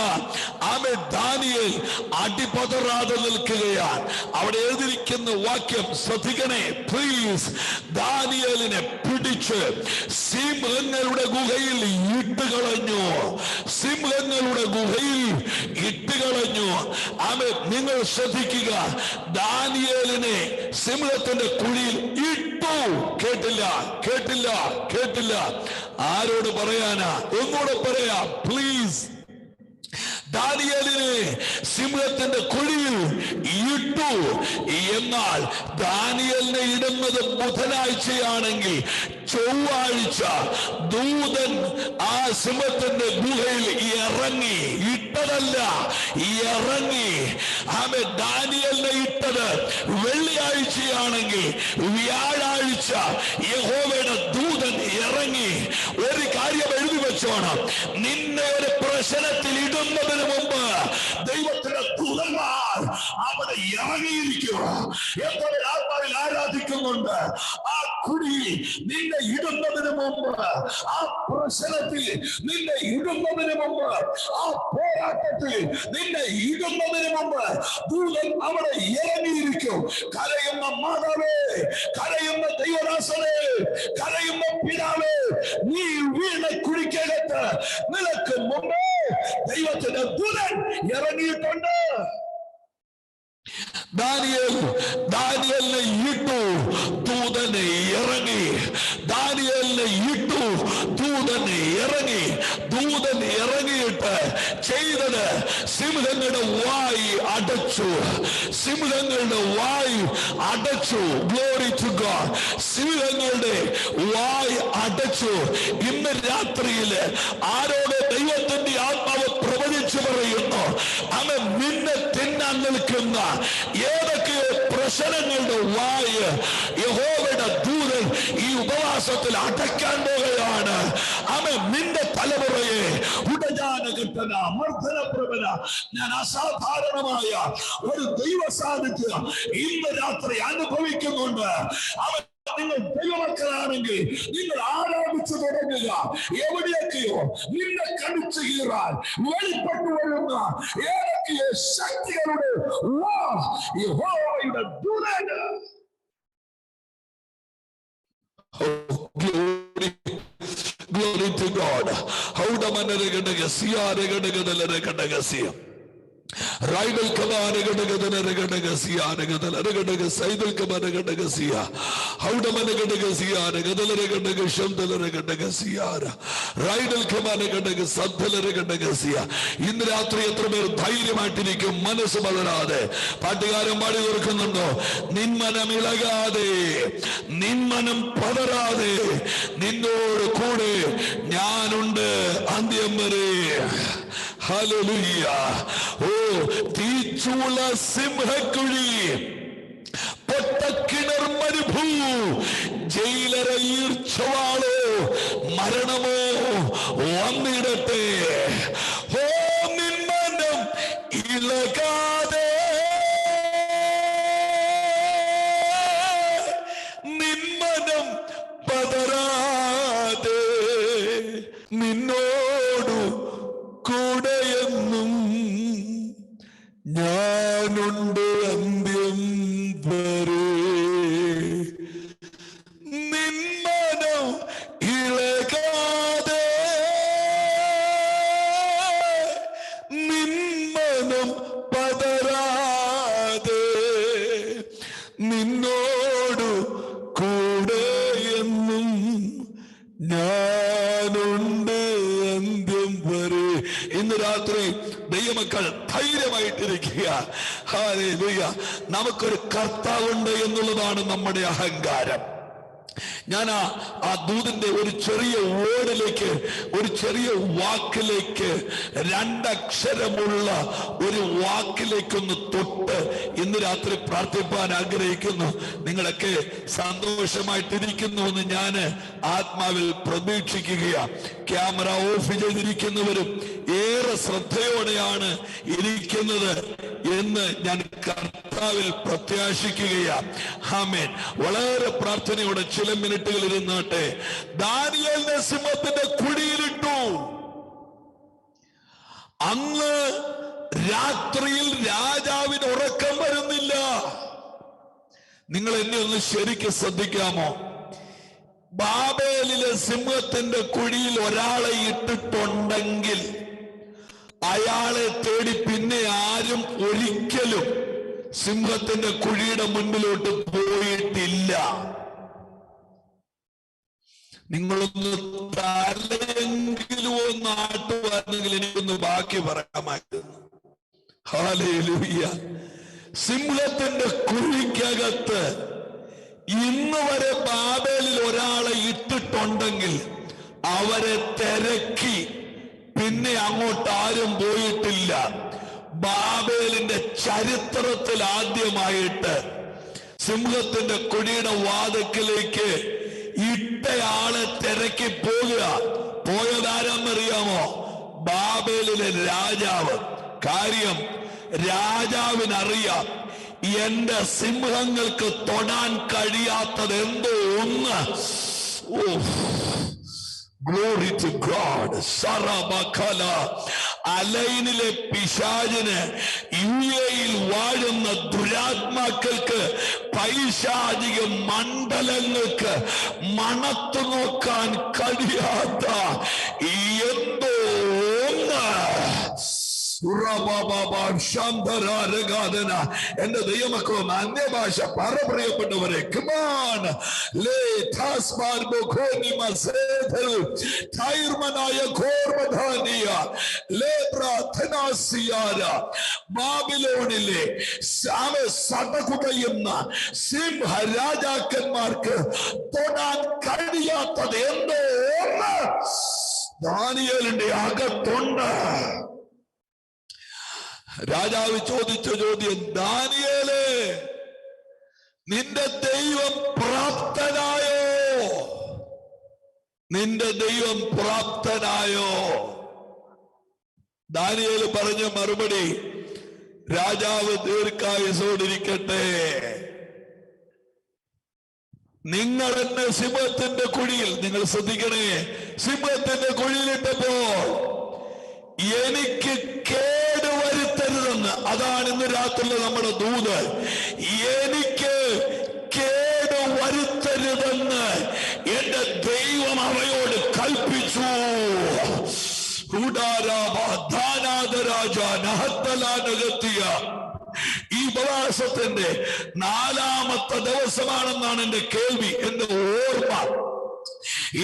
Speaker 2: ദാനിയേൽ അടിപതറാതെ നിൽക്കുകയാണ്. അവിടെ എഴുതിയിരിക്കുന്ന വാക്യം ശ്രദ്ധിക്കണേ പ്ലീസ്. ദാനിയേലിനെ പിടിച്ച് സിംഹങ്ങളുടെ ഗുഹയിൽ ഇട്ടുകളഞ്ഞു. സിംഹങ്ങളുടെ ഗുഹയിൽ ഇട്ടുകളഞ്ഞു. നിങ്ങൾ ശ്രദ്ധിക്കുക, ദാനിയേലിനെ സിംഹത്തിന്റെ കുഴിയിൽ ഇട്ടു. കേട്ടില്ല, കേട്ടില്ല, കേട്ടില്ല. ആരോട് പറയാനാ? ഒന്നുകൂടെ പറയാം പ്ലീസ്. ദാനിയേലിനെ സിംഹത്തിന്റെ കുഴിയിൽ ഇട്ടു. എന്നാൽ ദാനിയേലിനെ ഇടുന്നത് ബുധനാഴ്ചയാണെങ്കിൽ ചൊവ്വാഴ്ച ദൂതൻ ആ സിംഹത്തിന്റെ ഗുഹയിൽ ഇറങ്ങി. ഇട്ടതല്ല, ഇറങ്ങി. ദാനിയേലിനെ ഇട്ടത് വെള്ളിയാഴ്ചയാണെങ്കിൽ വ്യാഴാഴ്ച യഹോവയുടെ ദൂതൻ ഇറങ്ങി. ഒരു കാര്യം എഴുതി വെച്ചോണം, നിന്നെ ഒരു പ്രശ്നത്തിൽ ഇടുന്നതിന് മുമ്പ് ദൈവത്തിന്റെ ദൂതന്മാർ അവിടെ ഇറങ്ങിയിരിക്കുക. എത്ര ആത്മാവിൽ ആരാധിക്കുന്നുണ്ട്. ആ കുഴിയിൽ നിന്നെ ഇടുന്നതിന് മുമ്പ്, ആ പ്രശ്നത്തിൽ നിന്നെ ഇടുന്നതിന് മുമ്പ്, ആ പോരാട്ടത്തിൽ നിന്നെ ഇടുന്നതിന് മുമ്പ് ദൂതൻ അവിടെ ഇറങ്ങിയിരിക്കും. കരയുന്ന മാതാവേ, കരയുന്ന ദൈവദാസനെ, കരയുന്ന പിതാവേ, നീ വീണ കുഴിക്കകത്ത് നിനക്ക് മുമ്പേ ദൈവത്തിന്റെ ദൂതൻ ഇറങ്ങിയിട്ടുണ്ട്. ദാനിയേലിനെ ഇട്ടു, ദൂതനെ ഇറങ്ങി. ദാനിയേലിനെ ഇട്ടു, ദൂതനെ ഇറങ്ങി. ദൂതൻ ഇറങ്ങിയിട്ട് ചെയ്തത് സിംഹങ്ങളുടെ വായി അടച്ചു. സിംഹങ്ങളുടെ വായി അടച്ചു. Glory to God. സിംഹങ്ങളുടെ വായി അടച്ചു. ഇന്ന് രാത്രിയില് ആരോട് ദൈവത്തിന്റെ ആത്മാവ് പ്രവചിച്ചു പറയുന്നു, അവൻ നിന്നെ തിന്നാൻ നിൽക്കുന്ന ഏതൊക്കെയോ പ്രശ്നങ്ങളുടെ വായ് യഹോവയുടെ ദൂതൻ ഈ ഉപവാസത്തിൽ അടയ്ക്കാൻ പോകുകയാണ്. അവൻ നിന്റെ തലമുറയെ ഉടജാനഘട്ടന മർദ്ദനപ്രവന ഞാൻ അസാധാരണമായ ഒരു ദൈവ സാന്നിധ്യം ഇന്ന് രാത്രി അനുഭവിക്കുന്നുണ്ട്. അവൻ നിങ്ങൾ ദൈവമക്കളാണെങ്കിൽ നിങ്ങൾ ആരാധിച്ചു തുടങ്ങുക. എവിടെയൊക്കെയോ നിന്നെ കടിച്ചു കീറാൻ വെളിപ്പെട്ടു വരുന്ന ഏതൊക്കെയോ ശക്തികളുടെ യഹോവയുടെ ദൂതൻ. Glory to God. Raidal Kamana Gadagasia, Saidal Kamana Gadagasia, Haudamana Gadagasia, Gadalagasham Delegadasia, Raidal Kamana Gadagasia, Indratri Tairi Martinic, Manasabalade, Patigara Madi Urkanando, Ninmanam Ilagade, Ninmanam Padarade, Nindor Kode, Nyanunde, Andiamare. Hallelujah. Oh, Tichula Simhakuri Potakinar Maribu Jailer Chawalo Maranamo വന്നിടട്ടെ. ഓ നിൻ മനം ഇളകാതെ, നിൻ മനം പതറാതെ, നിന്നോടു കൂടെയെന്നും ഞാനുണ്ട് അന്ത്യം വരെ. നിൻ മനം ഇളകാതെ, നിൻ മനം പതറാതെ, നിന്നോടു കൂടെയെന്നും ഞാനുണ്ട് അന്ത്യം വരെ. ഇന്ന് രാത്രി ദൈവമക്കൾ ധൈര്യമായിട്ടിരിക്കുക. ഹല്ലേലൂയ. നമുക്കൊരു കർത്താവുണ്ട് എന്നുള്ളതാണ് നമ്മുടെ അഹങ്കാരം. ഞാൻ ആ ദൂതിന്റെ ഒരു ചെറിയ വേർഡിലേക്ക്, ഒരു ചെറിയ വാക്കിലേക്ക്, രണ്ടക്ഷരമുള്ള ഒരു വാക്കിലേക്കൊന്ന് തൊട്ട് ഇന്ന് രാത്രി പ്രാർത്ഥിപ്പാൻ ആഗ്രഹിക്കുന്നു. നിങ്ങളൊക്കെ സന്തോഷമായിട്ടിരിക്കുന്നു എന്ന് ഞാൻ ആത്മാവിൽ പ്രതീക്ഷിക്കുകയാണ്. ക്യാമറ ഓഫ് ചെയ്തിരിക്കുന്നവരും ഏറെ ശ്രദ്ധയോടെയാണ് ഇരിക്കുന്നത് എന്ന് ഞാൻ കർത്താവിൽ പ്രത്യാശിക്കുകയാണ്. ആമേൻ. വളരെ പ്രാർത്ഥനയോടെ ചില മിനിറ്റുകൾ ഇരുന്നാട്ടെ. ദാനിയേലിനെ സിംഹത്തിന്റെ കുഴിയിലിട്ടു. അന്ന് രാത്രിയിൽ രാജാവിന് ഉറക്കം വരുന്നില്ല. നിങ്ങൾ എന്നെ ഒന്ന് ശരിക്കും ശ്രദ്ധിക്കാമോ? ബാബേലിലെ സിംഹത്തിന്റെ കുഴിയിൽ ഒരാളെ ഇട്ടിട്ടുണ്ടെങ്കിൽ അയാളെ തേടി പിന്നെ ആരും ഒരിക്കലും സിംഹത്തിന്റെ കുഴിയുടെ മുൻപിലോട്ട് പോയിട്ടില്ല. നിങ്ങളൊന്ന് തലയെങ്കിലും ഒന്ന് ആട്ടുവാണെങ്കിൽ എനിക്കൊന്ന് ബാക്കി പറയാമായിരുന്നു. ഹല്ലേലൂയ. സിംഹത്തിന്റെ കുഴിക്കകത്ത് ഇന്ന് വരെ ബാബേലിൽ ഒരാളെ ഇട്ടിട്ടുണ്ടെങ്കിൽ അവരെ തിരക്കി പിന്നെ അങ്ങോട്ട് ആരും പോയിട്ടില്ല. ബാബേലിന്റെ ചരിത്രത്തിൽ ആദ്യമായിട്ട് സിംഹത്തിന്റെ കുഴിയുടെ വാതിക്കലേക്ക് ഇട്ടയാളെ തിരക്കി പോകുക. പോയതാരെന്നറിയാമോ? ബാബേലിലെ രാജാവ്. കാര്യം രാജാവിനറിയാം, എന്റെ സിംഹങ്ങൾക്ക് തൊടാൻ കഴിയാത്തത് എന്തോ ഒന്ന്. Glory to God. സറബഖല. അലൈനിലെ പിശാചിന് യുഎയിൽ വാഴുന്ന ദുരാത്മാക്കൾക്ക്, പൈശാചിക മണ്ഡലങ്ങൾക്ക് മണത്തു നോക്കാൻ കഴിയാത്ത എന്തോ ഒന്ന്. എന്റെ ദൈവമക്കളും അന്യഭാഷ പറയപ്പെട്ടവരെ, ബാബിലോണിലെ സടകുടയുന്ന സിംഹരാജാക്കന്മാർക്ക് തൊടാൻ കഴിയാത്തത് എന്തോ ഒന്ന് ദാനിയേലിന്റെ അകത്തുണ്ട്. രാജാവ് ചോദിച്ച ചോദ്യം, ദാനിയേലേ, നിന്റെ ദൈവം പ്രാപ്തനായോ? നിന്റെ ദൈവം പ്രാപ്തനായോ? ദാനിയേൽ പറഞ്ഞ മറുപടി, രാജാവ് ദീർഘായുസ്സോടിരിക്കട്ടെ, നിങ്ങൾ എന്നെ സിംഹത്തിന്റെ കുഴിയിൽ, നിങ്ങൾ ശ്രദ്ധിക്കണേ, സിംഹത്തിന്റെ കുഴിയിലിട്ടപ്പോൾ എനിക്ക് കേടുവരുത്തരുതെന്ന്. അതാണ് ഇന്ന് രാത്രിയിലെ നമ്മുടെ ദൂത്. എനിക്ക് കേടുവരുത്തരുതെന്ന് എന്റെ ദൈവം അവയോട് കൽപ്പിച്ചു. ഈ ഉപവാസത്തിന്റെ 4ാമത്തെ ദിവസമാണെന്നാണ് എന്റെ കേൾവി, എന്റെ ഓർമ്മ.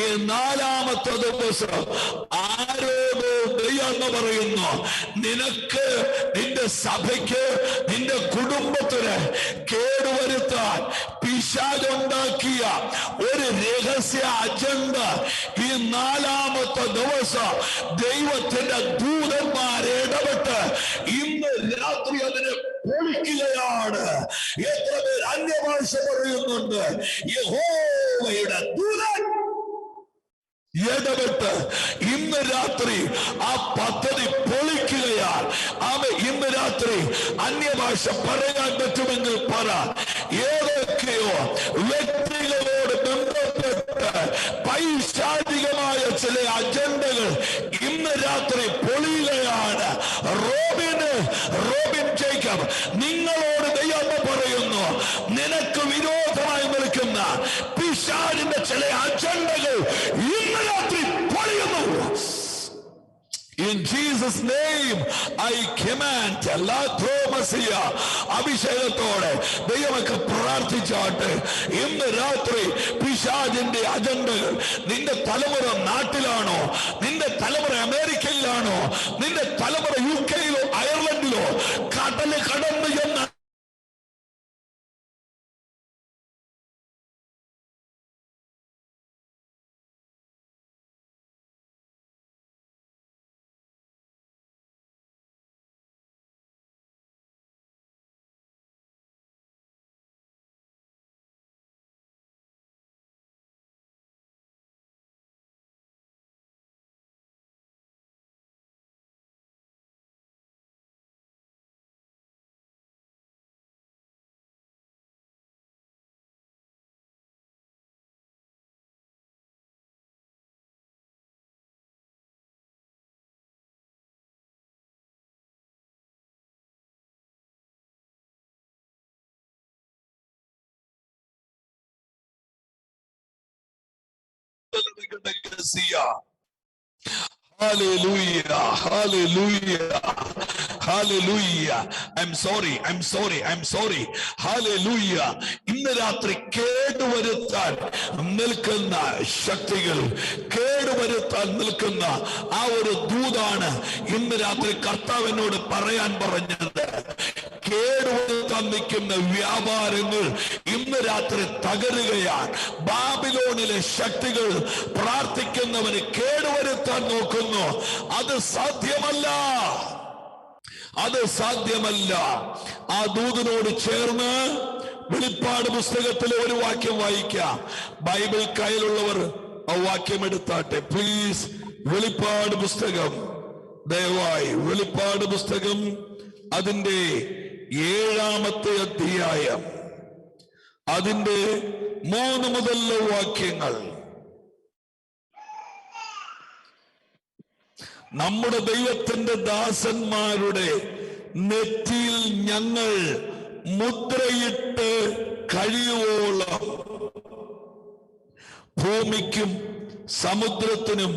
Speaker 2: ഈ 4ാമത്തെ ദിവസം ആരോടോ ദൈവം പറയുന്നു, നിനക്ക്, നിന്റെ സഭയ്ക്ക്, നിന്റെ കുടുംബത്തിന് കേടുവരുത്താൻ പിശാചുണ്ടാക്കിയ ഒരു രഹസ്യ അജണ്ട ഈ 4ാമത്തെ ദിവസം ദൈവത്തിന്റെ ദൂതന്മാരെ ഇടപെട്ട് ഇന്ന് രാത്രി അതിനെ പൊളിക്കുകയാണ്. എത്ര പേർ അന്യഭാഷ പറയുന്നുണ്ട്? യഹോവയുടെ ദൂതൻ ഇടപെട്ട് ഇന്ന് രാത്രി ആ പദ്ധതി പൊളിക്കുകയാൽ ഇന്ന് രാത്രി അന്യഭാഷ പറയാൻ പറ്റുമെങ്കിൽ പറ. ഏതൊക്കെയോ വ്യക്തികളോട് ബന്ധപ്പെട്ട് പൈശാചികമായ ചില അജണ്ടകൾ ഇന്ന് രാത്രി പൊളിയുകയാണ്. റോബിൻ ജേക്കബ്, നിങ്ങളോട് ദൈവം പറയുന്നു, നിനക്ക് വിരോധമായി നിൽക്കുന്ന പിശാചിന്റെ ചില അജണ്ടകൾ ഇന്ന് രാത്രി പൊളിയുന്നു. In Jesus' name I command. അഭിഷേകത്തോടെ ദൈവമൊക്കെ പ്രാർത്ഥിച്ചാട്ടെ. ഇന്ന് രാത്രി പിശാചിന്റെ അജണ്ടകൾ, നിന്റെ തലമുറ നാട്ടിലാണോ, നിന്റെ തലമുറ അമേരിക്കയിലാണോ, നിന്റെ തലമുറ UK-യിലോ അയർലൻഡിലോ കടല് കടന്നു എന്ന് Hallelujah, hallelujah, hallelujah. I'm sorry. Hallelujah. ഇന്ന് രാത്രി കേടുവരുത്താൻ നിൽക്കുന്ന ശക്തികൾ, കേടുവരുത്താൻ നിൽക്കുന്ന ആ ഒരു ദൂതാണ് ഇന്ന് രാത്രി കർത്താവിനോട് പറയാൻ പറഞ്ഞത്. കേടുവരുത്താൻ നിൽക്കുന്ന വ്യാപാരങ്ങൾ ഇന്ന് രാത്രി തകരുകയാണ്. ബാബിലോണിലെ ശക്തികൾ പ്രാർത്ഥിക്കുന്നവന് കേടുവരുത്താൻ നോക്കുന്നു. അത് സാധ്യമല്ല. ആ ദൂതനോട് ചേർന്ന് വെളിപ്പാട് പുസ്തകത്തിലെ ഒരു വാക്യം വായിക്കാം. ബൈബിൾ കയ്യിലുള്ളവർ ആ വാക്യം എടുത്താട്ടെ പ്ലീസ്. വെളിപ്പാട് പുസ്തകം, ദയവായി വെളിപ്പാട് പുസ്തകം അതിന്റെ 7-ാമത്തെ അധ്യായം, അതിന്റെ 3 മുതലുള്ള വാക്യങ്ങൾ. നമ്മുടെ ദൈവത്തിന്റെ ദാസന്മാരുടെ നെറ്റിയിൽ ഞങ്ങൾ മുദ്രയിട്ട് കഴിയുവോളം ഭൂമിക്കും സമുദ്രത്തിനും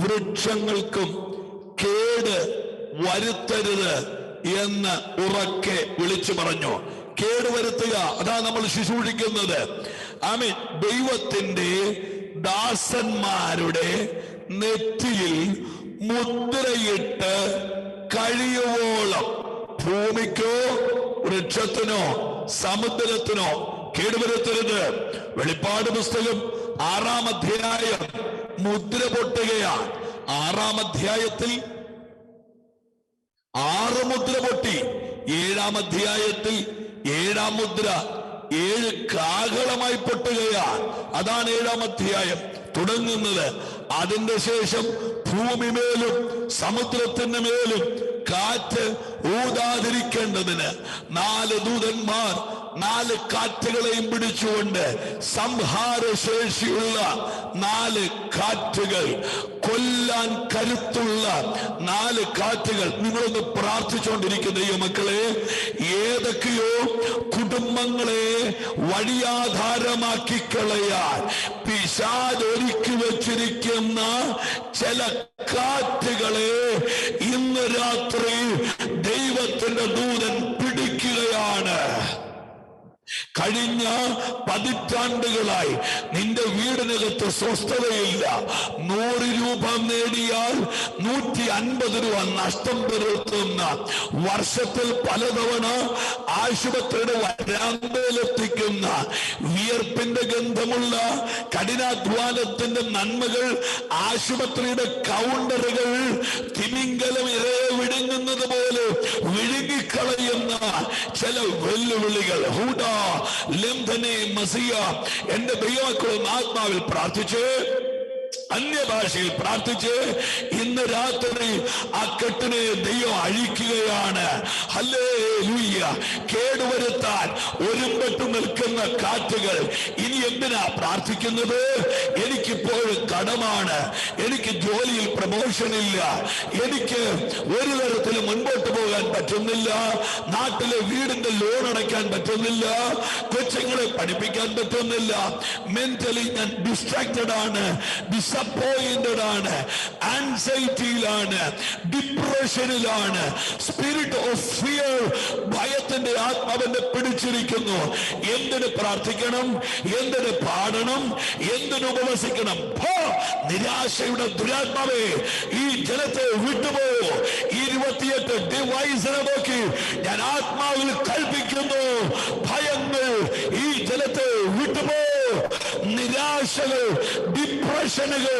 Speaker 2: വൃക്ഷങ്ങൾക്കും കേട് വരുത്തരുത് എന്ന് ഉറക്കെ വിളിച്ചു പറഞ്ഞു. കേടുവരുത്തുക, അതാ നമ്മൾ ശുശ്രൂഷിക്കുന്നത്. ആമേൻ. ദൈവത്തിന്റെ ദാസന്മാരുടെ നെറ്റിയിൽ മുദ്രയിട്ട് കഴിയുവോളം ഭൂമിക്കോ വൃക്ഷത്തിനോ സമുദ്രത്തിനോ കേടുവരുത്തരുത്. വെളിപ്പാട് പുസ്തകം 6-ാം അധ്യായം മുദ്ര പൊട്ടുകയാണ്. 6-ാം അധ്യായത്തിൽ 6 മുദ്ര പൊട്ടി. 7-ാം അധ്യായത്തിൽ 7-ാം മുദ്ര 7 കാഹളമായി പൊട്ടുകയാണ്. അതാണ് 7-ാം അധ്യായം തുടങ്ങുന്നത്. അതിന്റെ ശേഷം ഭൂമിമേലും സമുദ്രത്തിന് മേലും കാറ്റ് ഊതാതിരിക്കേണ്ടതിന് 4 ദൂതന്മാർ 4 കാറ്റുകളെയും പിടിച്ചുകൊണ്ട് സംഹാരശേഷിയുള്ള 4 കാറ്റുകൾ, കൊല്ലാൻ കരുത്തുള്ള 4 കാറ്റുകൾ. നിങ്ങളൊന്ന് പ്രാർത്ഥിച്ചുകൊണ്ടിരിക്കുന്ന ഈ മക്കളെ, ഏതൊക്കെയോ കുടുംബങ്ങളെ വഴിയാധാരമാക്കി കളയാൻ പിശാച് ഒരുക്കി വെച്ചിരിക്കുന്ന ചില കാറ്റുകളെ ഇന്ന് രാത്രി ദൈവത്തിന്റെ ദൂതൻ പിടിക്കുകയാണ്. കഴിഞ്ഞ 10 ആണ്ടുകളായി നിന്റെ വീടിനകത്ത് സ്വസ്ഥതയില്ല. 100 രൂപ നേടിയാൽ 150 രൂപ നഷ്ടം വരുത്തുന്ന, വർഷത്തിൽ പലതവണ ആശുപത്രിയുടെ വരാന്തയിലെത്തിക്കുന്ന, വിയർപ്പിന്റെ ഗന്ധമുള്ള കഠിനാധ്വാനത്തിന്റെ നന്മകൾ ആശുപത്രിയുടെ കൗണ്ടറുകൾ തിമിംഗലം ഇരയെ വിഴുങ്ങുന്നത് പോലെ വിഴുങ്ങിക്കളയുന്ന ചില വെല്ലുവിളികൾ. എന്റെ ദൈവമക്കളും ആത്മാവിൽ പ്രാർത്ഥിച്ച് അന്യഭാഷയിൽ പ്രാർത്ഥിച്ച് ഇന്ന് രാത്രി ആ കെട്ടിനെ ദൈവം അഴിക്കുകയാണ്. ഹല്ലേലൂയ. കേടുവരുത്താൻ ഒരുമ്പെട്ട് നിൽക്കുന്ന കാറ്റുകൾ ഇനി എന്തിനാ പ്രാർത്ഥിക്കുന്നത്? എനിക്കിപ്പോഴും കടമാണ്, എനിക്ക് ജോലിയിൽ പ്രമോഷൻ ഇല്ല, എനിക്ക് ഒരു തരത്തിലും മുൻപോട്ട് പോകാൻ പറ്റുന്നില്ല, നാട്ടിലെ വീടിന്റെ ലോൺ അടയ്ക്കാൻ പറ്റുന്നില്ല, കൊച്ചുങ്ങളെ പഠിപ്പിക്കാൻ പറ്റുന്നില്ല, മെന്റലി ഞാൻ ഡിസ്ട്രാക്റ്റഡ് ആണ്, ഡിസപ്പോയിന്റഡ് ആണ്, ആൻസൈറ്റിയിലാണ്, ഡിപ്രഷനിലാണ്, സ്പിരിറ്റ് ഓഫ് ഫിയർ, ഭയത്തിന്റെ ആത്മാവിനെ പിടിച്ചിരിക്കുന്നു. എന്തിന് പ്രാർത്ഥിക്കണം? എന്തിന് പാടണം? എന്തിന് ഉപവസിക്കണം? നിരാശയുടെ ദുരാത്മാവേ, ഈ ജനത്തെ വിട്ടുപോ. 28 ഡിവൈസിനെ നോക്കി ഞാൻ ആത്മാവിൽ കൽപ്പിക്കുന്നു, ഭയങ്ങൾ ഈ ജനത്തെ വിട്ടുപോ. നിരാശകൾ, ഡിപ്രഷനുകൾ,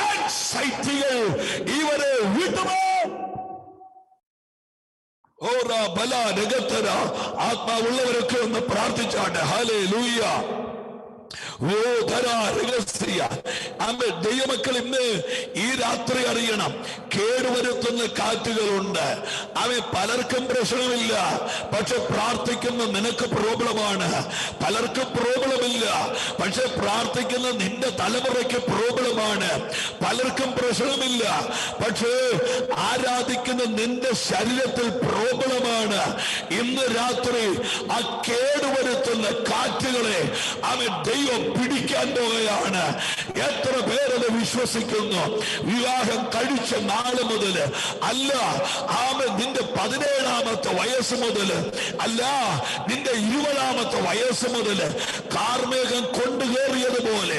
Speaker 2: ആൻസൈറ്റികൾ ഇവരെ വിട്ടുപോ. ഓരാ ബല രഗത്തര ആത്മാവുള്ളവരൊക്കെ ഒന്ന് പ്രാർത്ഥിച്ചാട്ടെ. ഹല്ലേലൂയ. ദൈവമക്കൾ ഇന്ന് ഈ രാത്രി അറിയണം, കേടുവരുത്തുന്ന കാറ്റുകളുണ്ട്. പലർക്കും പ്രശ്നമില്ല, പക്ഷെ പ്രാർത്ഥിക്കുന്ന നിനക്ക് പ്രോബ്ലമാണ്. പലർക്കും പ്രോബ്ലമില്ല, പക്ഷെ പ്രാർത്ഥിക്കുന്ന നിന്റെ തലമുറയ്ക്ക് പ്രോബ്ലമാണ്. പലർക്കും പ്രശ്നമില്ല, പക്ഷേ ആരാധിക്കുന്ന നിന്റെ ശരീരത്തിൽ പ്രോബ്ലമാണ്. ഇന്ന് രാത്രി ആ കേടുവരുത്തുന്ന കാറ്റുകളെ ദൈവം പിടിക്കാൻ പോകുകയാണ്. എത്ര പേരത് വിശ്വസിക്കുന്നു? വിവാഹം കഴിച്ച നാള് മുതൽ അല്ല, നിന്റെ 17ാമത്തെ വയസ്സ് മുതൽ അല്ല, നിന്റെ 20ാമത്തെ വയസ്സ് മുതൽ കാർമേഘം കൊണ്ടുകയറിയതുപോലെ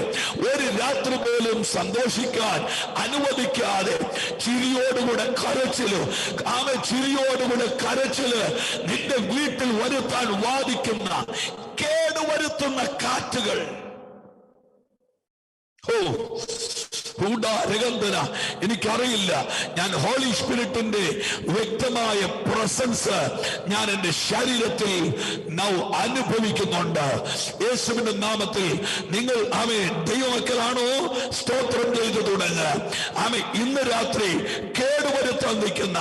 Speaker 2: ഒരു രാത്രി പോലും സന്തോഷിക്കാൻ അനുവദിക്കാതെ ചിരിയോടുകൂടെ കരച്ചില്, ചിരിയോടുകൂടെ കരച്ചില് നിന്റെ വീട്ടിൽ വരുത്താൻ വാദിക്കുന്ന കേടുവരുത്തുന്ന കാറ്റുകൾ. എനിക്കറിയില്ല, ഞാൻ ഹോളി സ്പിരിറ്റിന്റെ വ്യക്തമായ പ്രസൻസ് ഞാൻ എന്റെ ശരീരത്തിൽ നൗ അനുഭവിക്കുന്നുണ്ട്. യേശുവിന്റെ നാമത്തിൽ നിങ്ങൾ ദൈവമക്കളാണോ? സ്തോത്രം ചെയ്തു തുടങ്ങുക. ഇന്ന് രാത്രി കേടുവരുത്താൻ നിൽക്കുന്ന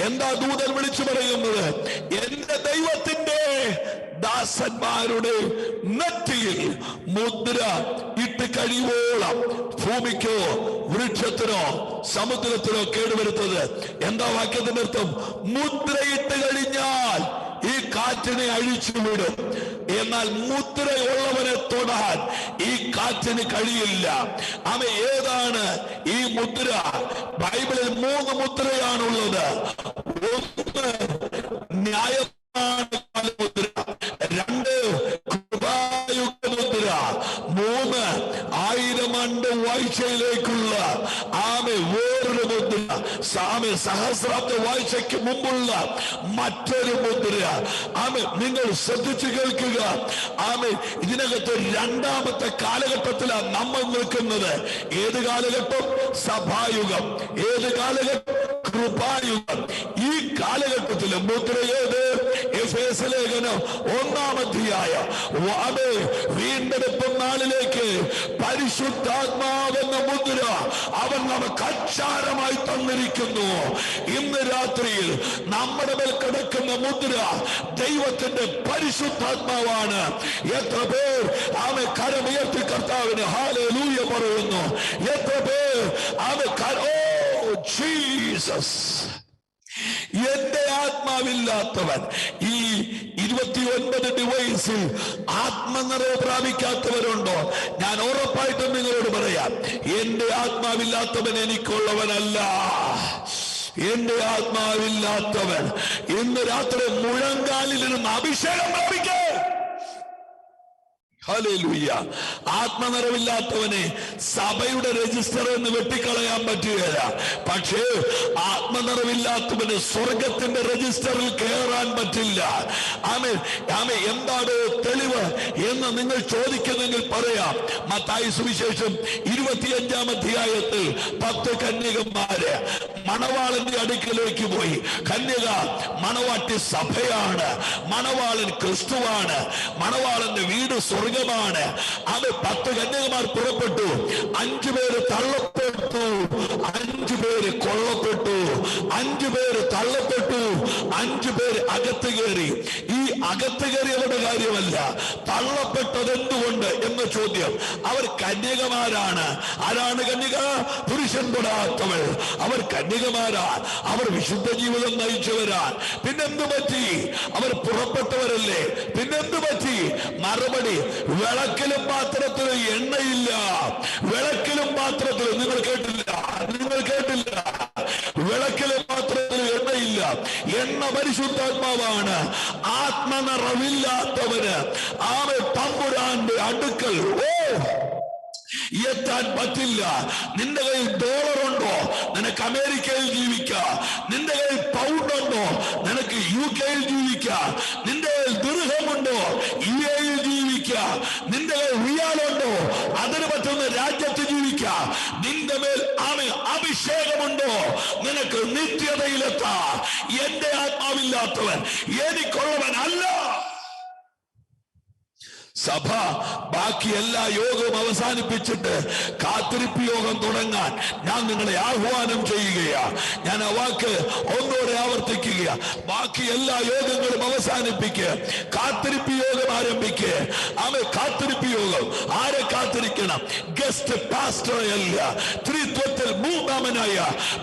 Speaker 2: എന്താ ദൂതൻ വിളിച്ചു പറയുന്നത്? എന്റെ ദൈവത്തിന്റെ ദാസന്മാരുടെ നെറ്റിയിൽ മുദ്ര ഇട്ട് കഴിയുവോളം ഭൂമിക്കോ വൃക്ഷത്തിനോ സമുദ്രത്തിനോ കേടുവരുത്തത്. എന്താ വാക്യത്തിന്റെ അർത്ഥം? മുദ്രയിട്ട് കഴിഞ്ഞാൽ ഈ കാറ്റിനെ അഴിച്ചുവിടും, എന്നാൽ മുദ്രയുള്ളവനെ തൊടാൻ ഈ കാറ്റിന് കഴിയില്ല. ഏതാണ് ഈ മുദ്ര? ബൈബിളിൽ 3 മുദ്രയാണുള്ളത്. ഒന്ന് ന്യായമാണ് മുദ്ര, 2 കൃപായുഗ മുദ്ര, 3 1000 ആണ്ട് വാഴ്ചയിലേക്കുള്ള വേറൊരു മുദ്ര, സഹസ്രാബ്ദ വാഴ്ചയ്ക്ക് മുമ്പുള്ള മറ്റൊരു മുദ്ര. നിങ്ങൾ ശ്രദ്ധിച്ചു കേൾക്കുക. ഇതിനകത്ത് 2ാമത്തെ കാലഘട്ടത്തിലാണ് നമ്മൾ നിൽക്കുന്നത്. ഏത് കാലഘട്ടം? സഭായുഗം. ഏത് കാലഘട്ടം? കൃപായുഗം. ഈ കാലഘട്ടത്തിലെ മുദ്ര ഏത്? എഫേസ്യ ലേഖനം 1-ാം അധ്യായം. വീണ്ടെടുപ്പ് നാളിലേക്ക് പരിശുദ്ധാത്മാവെന്ന മുദ്ര അവൻ നമുക്ക് അച്ചാരമായി തന്നിരിക്കുന്നു. ഇന്ന് രാത്രിയിൽ നമ്മുടെ മേൽ കിടക്കുന്ന മുദ്ര ദൈവത്തിന്റെ പരിശുദ്ധാത്മാവാണ്. എത്ര പേർ കരമുയർത്തി കർത്താവിന് ഹല്ലേലൂയ പറയുന്നു? എത്ര പേർ ജീസസ്. എന്റെ ആത്മാവില്ലാത്തവൻ, ഈ 29 ഡിവൈസിൽ ആത്മനിറവ് പ്രാപിക്കാത്തവരുണ്ടോ? ഞാൻ ഉറപ്പായിട്ടും നിങ്ങളോട് പറയാം, എന്റെ ആത്മാവില്ലാത്തവൻ എനിക്കുള്ളവനല്ല. എന്റെ ആത്മാവില്ലാത്തവൻ ഇന്ന് രാത്രി മുഴങ്കാലിൽ നിന്ന് അഭിഷേകം പ്രാപിക്കേ. ഹല്ലേലൂയ. ആത്മനിറവില്ലാത്തവനെ സഭയുടെ രജിസ്റ്റർ എന്ന് വെട്ടിക്കളയാൻ പറ്റുകയില്ല. പക്ഷേ ആത്മനിറവില്ലാത്തവന് സ്വർഗത്തിന്റെ രജിസ്റ്ററിൽ കയറാൻ പറ്റില്ല. എന്താണ് തെളിവ് എന്ന് നിങ്ങൾ ചോദിക്കുന്നെങ്കിൽ പറയാം. മത്തായി സുവിശേഷം 25-ാം അധ്യായത്തിൽ 10 കന്യകമാര് മണവാളന്റെ അടുക്കലേക്ക് പോയി. കന്യക മണവാട്ടി സഭയാണ്, മണവാളൻ ക്രിസ്തുവാണ്, മണവാളന്റെ വീട് സ്വർഗമാണ്. 10 കന്യകമാർ പുറപ്പെട്ടു. 5 പേര് തള്ളപ്പെട്ടു. കൊടുത്തു, 5 പേര് കൊള്ളപ്പെട്ടു, 5 പേര് തള്ളപ്പെട്ടു, 5 പേര് അകത്ത് കയറി. ഈ അകത്ത് കയറിയവരുടെ കാര്യമല്ല, തള്ളപ്പെട്ടത് എന്തുകൊണ്ട് എന്ന ചോദ്യം. അവർ കന്യകമാരാണ്. ആരാണ് കന്യക? പുരുഷൻ തൊടാത്തവൾ. അവർ കന്യകമാരാ, അവർ വിശുദ്ധ ജീവിതം നയിച്ചവരാ. പിന്നെന്തു പറ്റി? അവർ പുറപ്പെട്ടവരല്ലേ. പിന്നെന്തു പറ്റി? മറുപടി, വിളക്കിലും പാത്രത്തിലും എണ്ണയില്ല. വിളക്കിലും പാത്രത്തിലും, നിങ്ങൾ കേട്ടില്ല, വിളക്കിലും പാത്രത്തിലും എണ്ണയില്ല. എണ്ണ പരിശുദ്ധാത്മാവാണ്. ആത്മനിറവില്ലാത്തവന് ആമേ തമ്പുരാന്റെ അടുക്കൽ എത്താൻ പറ്റില്ല. നിന്റെ കയ്യിൽ $ഉണ്ടോ? നിനക്ക് അമേരിക്കയിൽ ജീവിക്കാം. നിന്റെ കയ്യിൽ പൗണ്ടുണ്ടോ? നിനക്ക് UK ജീവിക്കാം. നിന്റെ കയ്യിൽ ദിർഹമുണ്ടോ? UAE ജീവിക്കാം. നിന്റെ കയ്യിൽ റിയാലുണ്ടോ? അതിന് പറ്റുന്ന രാജ്യത്ത് ജീവിക്കാം. നിന്റെ മേൽ അഭിഷേകമുണ്ടോ? നിനക്ക് നിത്യതയിലെത്താം. എന്റെ ആത്മാവില്ലാത്തവൻ എനിക്കുള്ളവൻ അല്ല. സഭ ബാക്കി എല്ലാ യോഗവും അവസാനിപ്പിച്ചിട്ട് കാത്തിരിപ്പ് യോഗം തുടങ്ങാൻ ഞാൻ നിങ്ങളെ ആഹ്വാനം ചെയ്യുകയാ. ഞാൻ ആ വാക്ക് ഒന്നുകൂടെ ആവർത്തിക്കുക. ബാക്കി എല്ലാ യോഗങ്ങളും അവസാനിപ്പിക്കുക, കാത്തിരിപ്പ് യോഗം ആരംഭിക്കുക. കാത്തിരിപ്പ് യോഗം ആരെ കാത്തിരിക്കണം? ഗസ്റ്റ് പാസ്റ്ററെ അല്ല, ത്രിത്വത്തിൽ മൂന്നാമനായ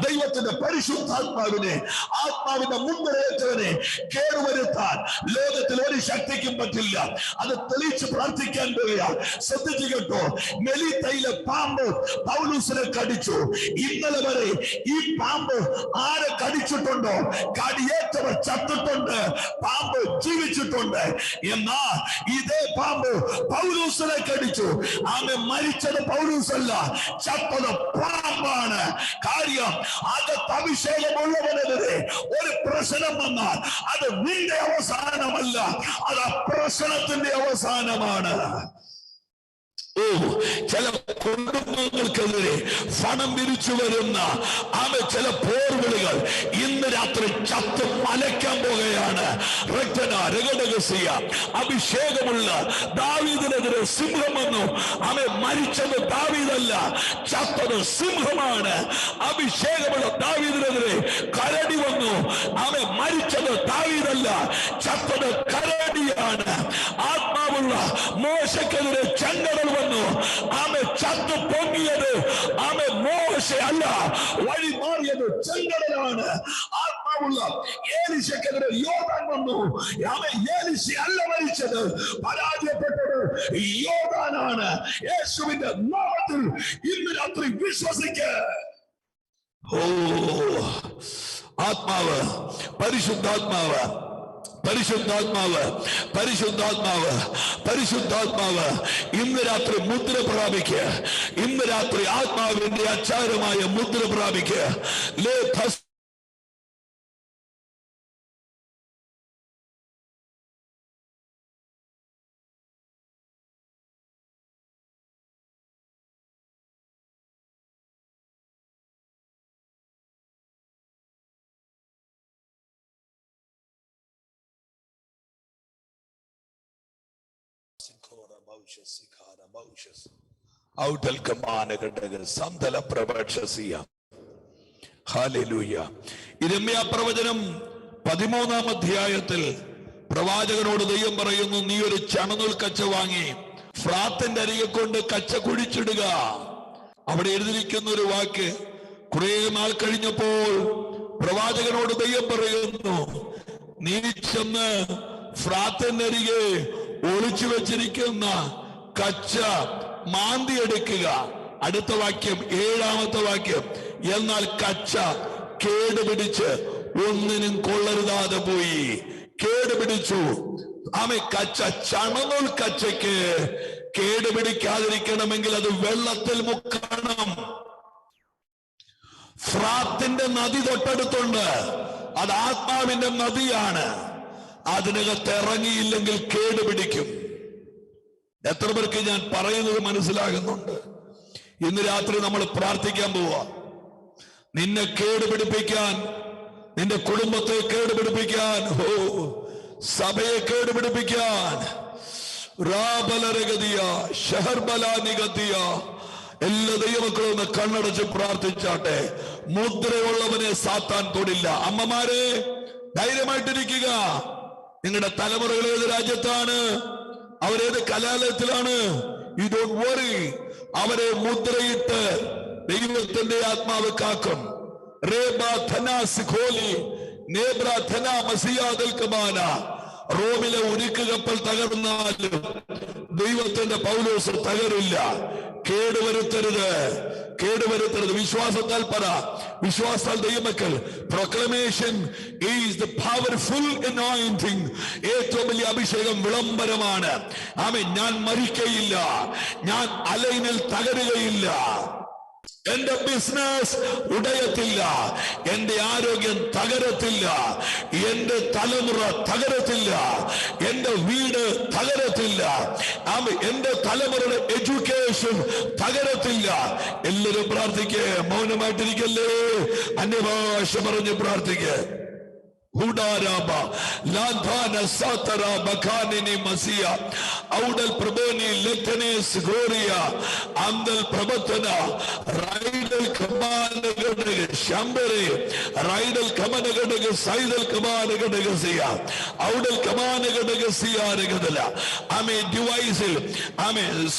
Speaker 2: ദൈവത്തിന്റെ പരിശുദ്ധാത്മാവിനെ, ആത്മാവിന്റെ മുൻനിരയറ്റവനെ കേടുവരുത്താൻ ലോകത്തിൽ ഒരു ശക്തിക്കും പറ്റില്ല. അത് തെളിയിച്ച് പ്രാർത്ഥിക്കാൻ പോവുക. ശ്രദ്ധിച്ചു കേട്ടോ. മെലിത്തയിലെ പാമ്പ് പൗലൂസിനെ കടിച്ചു. ഇന്നലെ വരെ ഈ പാമ്പ് ആരെ കടിച്ചിട്ടുണ്ടോ? കടിയേറ്റവർ ചത്തിട്ടുണ്ട്, പാമ്പ് ജീവിച്ചിട്ടുണ്ട്. എന്നാൽ ഇതേ പാമ്പ് പൗലൂസിനെ കടിച്ചു. ആമെ മരിച്ചത് പൗലൂസല്ല, ചത്തത് പാമ്പാണ്. കാര്യം, അകത്ത് അഭിഷേകമുള്ളവനെതിരെ ഒരു പ്രശ്നം വന്നാൽ അത് നിന്റെ അവസാനമല്ല, അത് ആ പ്രശ്നത്തിന്റെ അവസാനമാണ്. ചില കുടുംബങ്ങൾക്കെതിരെ ഫണം വിരിച്ചു വരുന്ന ചില പോർവിളികൾ ഇന്ന് രാത്രി ചത്ത് മലയ്ക്കാൻ പോകുകയാണ്. അഭിഷേകമുള്ള ദാവീദിനെതിരെ സിംഹം വന്നു. മരിച്ചത് ദാവീദല്ല, ചത്തത് സിംഹമാണ്. അഭിഷേകമുള്ള ദാവീദിനെതിരെ കരടി വന്നു. മരിച്ചത് ദാവീദല്ല, ചത്തത് കരടിയാണ്. ആത്മാവുള്ള മോശക്കെതിരെ ചെങ്കടൽ വന്നു. ചത്തു പൊങ്ങിയത് മോശ അല്ല, വഴി മാറിയത് ചെങ്കടലാണ്. ആത്മാവുള്ള ഏലിശക്കെതിരെ യോർദാൻ വന്നു. ഏലിശ അല്ല മരിച്ചത്, പരാജയപ്പെട്ടത് യോർദാനാണ്. യേശുവിന്റെ നാമത്തിൽ ഇന്ന് രാത്രി വിശ്വസിക്കുക. ആത്മാവ്, പരിശുദ്ധാത്മാവ്, പരിശുദ്ധാത്മാവ്, പരിശുദ്ധാത്മാവ്, പരിശുദ്ധാത്മാവ് ഇന്ന് രാത്രി മുദ്ര പ്രാപിക്കുക. ഇന്ന് രാത്രി ആത്മാവിന്റെ അച്ചാരമായ മുദ്ര പ്രാപിക്കുക. ഇരമ്യാ പ്രവചനം 13-ാം അധ്യായത്തിൽ പ്രവാചകനോട് ദൈവം പറയുന്നു, നീ ഒരു ചണനൂൽ കച്ച വാങ്ങി ഫ്രാത്തിന്റെ അരികെ കൊണ്ട് കച്ച കുഴിച്ചിടുക. അവിടെ എഴുതിയിരിക്കുന്ന ഒരു വാക്ക്, കുറെ നാൾ കഴിഞ്ഞപ്പോൾ പ്രവാചകനോട് ദൈവം പറയുന്നു, നീ ചെന്ന് ഫ്രാത്തിന്റെ അരികെ ഒളിച്ചു വെച്ചിരിക്കുന്ന കച്ച മാന്തിയെടുക്കുക. അടുത്ത വാക്യം, 7-ാമത്തെ വാക്യം, എന്നാൽ കച്ച കേടുപിടിച്ച് ഒന്നിനും കൊള്ളരുതാതെ പോയി. കേടുപിടിച്ചു. കച്ച, ചണനൂൽ കച്ചയ്ക്ക് കേടുപിടിക്കാതിരിക്കണമെങ്കിൽ അത് വെള്ളത്തിൽ മുക്കണം. ഫ്രാത്തിന്റെ നദി തൊട്ടടുത്തുണ്ട്, അത് ആത്മാവിന്റെ നദിയാണ്. അതിനകത്ത് ഇറങ്ങിയില്ലെങ്കിൽ കേടുപിടിക്കും. എത്ര പേർക്ക് ഞാൻ പറയുന്നത് മനസ്സിലാകുന്നുണ്ട്? ഇന്ന് രാത്രി നമ്മൾ പ്രാർത്ഥിക്കാൻ പോവാ. നിന്നെ കേടുപിടിപ്പിക്കാൻ, നിന്റെ കുടുംബത്തെ കേടുപിടിപ്പിക്കാൻ, സഭയെ കേടുപിടിപ്പിക്കാൻ, എല്ലാ ദൈവമക്കളും ഒന്ന് കണ്ണടച്ച് പ്രാർത്ഥിച്ചാട്ടെ. മുദ്രയുള്ളവനെ സാത്താൻ തൊടില്ല. അമ്മമാരെ ധൈര്യമായിട്ടിരിക്കുക. നിങ്ങളുടെ തലമുറകൾ ഏത് രാജ്യത്താണ്, അവരേത് കലാലയത്തിലാണ്, യു ഡോണ്ട് വറി. അവരെ മുദ്രയിട്ട് ദൈവത്തിന്റെ ആത്മാവ് കാക്കും. റോമിലെ ഉരുക്ക് കപ്പൽ തകർന്നാലും ദൈവത്തിന്റെ പൗലോസ് തകരില്ല. കേടുവരുത്തരുത്, കേടുവരുത്തരുത്. വിശ്വാസത്താൽ പറ, വിശ്വാസത്താൽ ദൈവമക്കൾ. Proclamation is the powerful anointing. ഏറ്റവും വലിയ അഭിഷേകം വിളംബരമാണ്. ആമേൻ. ഞാൻ മരിക്കയില്ല, ഞാൻ അലൈനിൽ തകരുകയില്ല, എന്റെ ബിസിനസ് ഉടയത്തില്ല, എന്റെ ആരോഗ്യം തകരത്തില്ല, എന്റെ തലമുറ തകരത്തില്ല, എന്റെ വീട് തകരത്തില്ല, എന്റെ തലമുറയുടെ എഡ്യൂക്കേഷൻ തകരത്തില്ല. എല്ലാവരും പ്രാർത്ഥിക്കേ, മൗനമായിട്ടിരിക്കല്ലേ, അന്യഭാഷ പറഞ്ഞ് പ്രാർത്ഥിക്കേ.